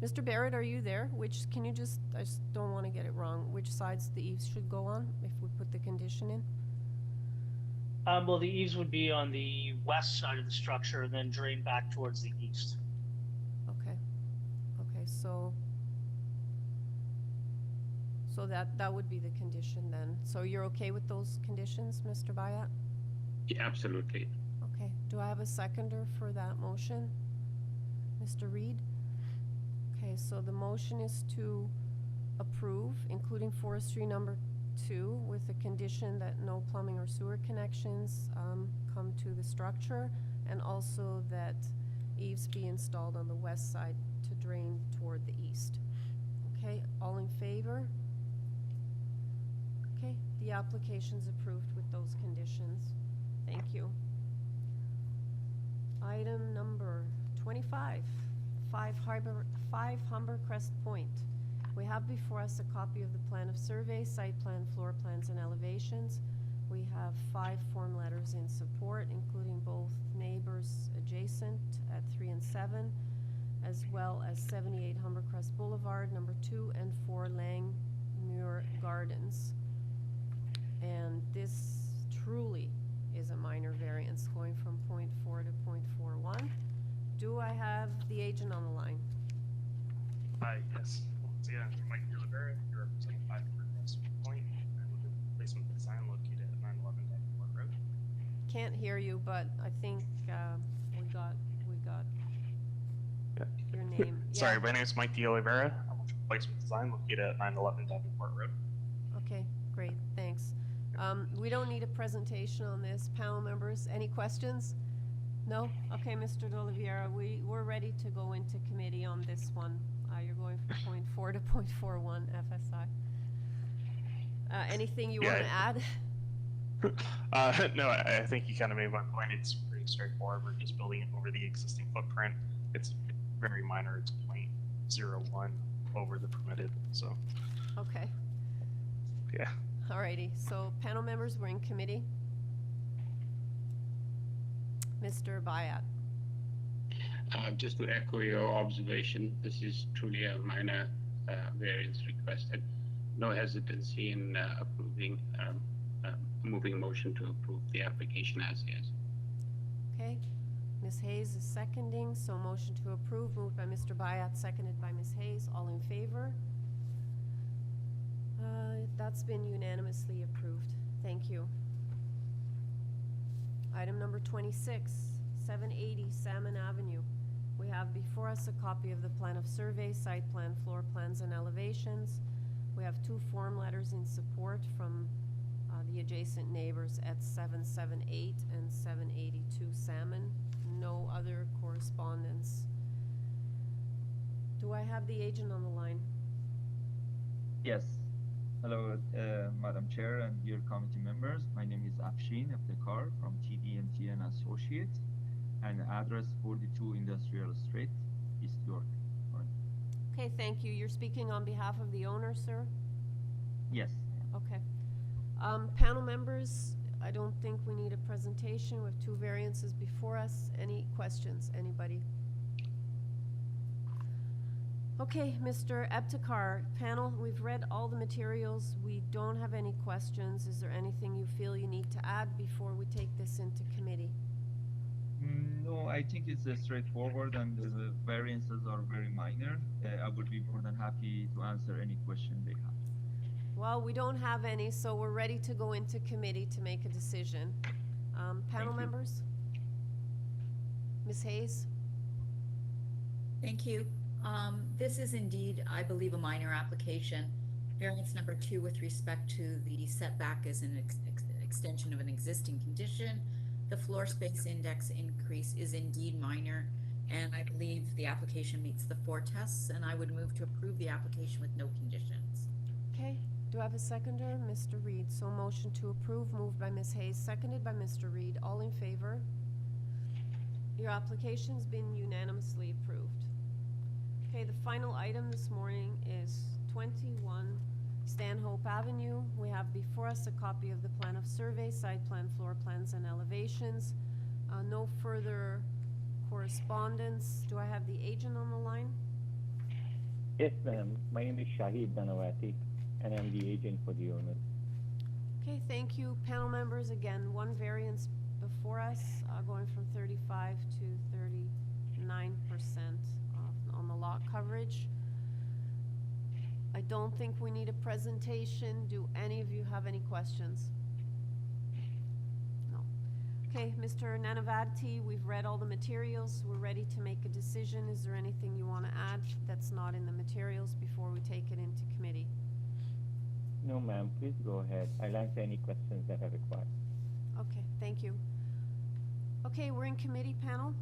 Mr. Barrett, are you there? Can you just, I just don't want to get it wrong, which sides the eaves should go on if we put the condition in? Well, the eaves would be on the west side of the structure and then drain back towards the east. Okay. Okay, so that would be the condition then. So you're okay with those conditions, Mr. Bayat? Yeah, absolutely. Okay, do I have a seconder for that motion? Mr. Reed? Okay, so the motion is to approve, including forestry number 2, with the condition that no plumbing or sewer connections come to the structure, and also that eaves be installed on the west side to drain toward the east. Okay, all in favor? Okay, the application's approved with those conditions. Thank you. Item number 25, 5 Humbercrest Point. We have before us a copy of the plan of survey, site plan, floor plans, and elevations. We have 5 form letters in support, including both neighbors adjacent at 3 and 7, as well as 78 Humbercrest Boulevard, number 2 and 4 Langmuir Gardens. And this truly is a minor variance going from 0.4 to 0.41. Do I have the agent on the line? Hi, yes. Once again, Mike Rivera, you're representing 5 Humbercrest Point, and with the replacement design located at 911 Deforest Road. Can't hear you, but I think we got your name. Sorry, my name is Mike Oliveira. I'm with replacement design located at 911 Deforest Road. Okay, great, thanks. We don't need a presentation on this. Panel members, any questions? No? Okay, Mr. De Oliveira, we're ready to go into committee on this one. You're going from 0.4 to 0.41 FSI. Anything you want to add? No, I think you kind of made my point. It's pretty straightforward. We're just building it over the existing footprint. It's very minor. It's 0.01 over the permitted, so. Okay. Yeah. Alrighty, so panel members, we're in committee. Mr. Bayat. Just to echo your observation, this is truly a minor variance requested. No hesitancy in approving, moving a motion to approve the application as is. Okay, Ms. Hayes is seconding, so motion to approve, moved by Mr. Bayat, seconded by Ms. Hayes. All in favor? That's been unanimously approved. Thank you. Item number 26, 780 Salmon Avenue. We have before us a copy of the plan of survey, site plan, floor plans, and elevations. We have 2 form letters in support from the adjacent neighbors at 778 and 782 Salmon. No other correspondence. Do I have the agent on the line? Yes. Hello, Madam Chair and dear committee members. My name is Afshin Iftikhar from TD&T and Associates, and address 42 Industrial Street, East York. Okay, thank you. You're speaking on behalf of the owner, sir? Yes. Okay. Panel members, I don't think we need a presentation. We have 2 variances before us. Any questions? Anybody? Okay, Mr. Iftikhar, panel, we've read all the materials. We don't have any questions. Is there anything you feel you need to add before we take this into committee? No, I think it's straightforward and the variances are very minor. I would be more than happy to answer any question they have. Well, we don't have any, so we're ready to go into committee to make a decision. Panel members? Ms. Hayes? Thank you. This is indeed, I believe, a minor application. Variance number 2 with respect to the setback is an extension of an existing condition. The floor space index increase is indeed minor, and I believe the application meets the 4 tests, and I would move to approve the application with no conditions. Okay, do I have a seconder? Mr. Reed. So motion to approve, moved by Ms. Hayes, seconded by Mr. Reed. All in favor? Your application's been unanimously approved. Okay, the final item this morning is 21 Stanhope Avenue. We have before us a copy of the plan of survey, site plan, floor plans, and elevations. No further correspondence. Do I have the agent on the line? Yes, ma'am. My name is Shahid Danawati, and I'm the agent for the owner. Okay, thank you. Panel members, again, 1 variance before us, going from 35 to 39% on the lot coverage. I don't think we need a presentation. Do any of you have any questions? No. Okay, Mr. Nanavati, we've read all the materials. We're ready to make a decision. Is there anything you want to add that's not in the materials before we take it into committee? No, ma'am. Please go ahead. I'll answer any questions that are required. Okay, thank you. Okay, we're in committee, panel.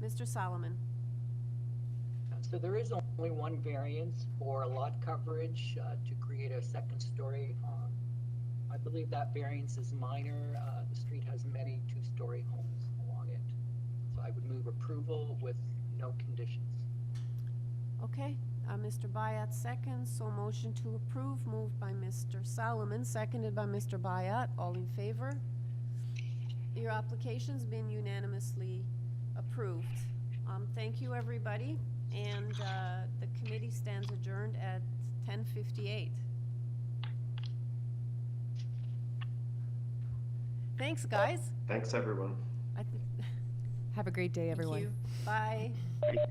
Mr. Solomon. So there is only 1 variance for lot coverage to create a 2nd story. I believe that variance is minor. The street has many 2-story homes along it. So I would move approval with no conditions. Okay, Mr. Bayat seconds, so motion to approve, moved by Mr. Solomon, seconded by Mr. Bayat. All in favor? Your application's been unanimously approved. Thank you, everybody, and the committee stands adjourned at 10:58. Thanks, guys. Thanks, everyone. Have a great day, everyone. Thank you. Bye.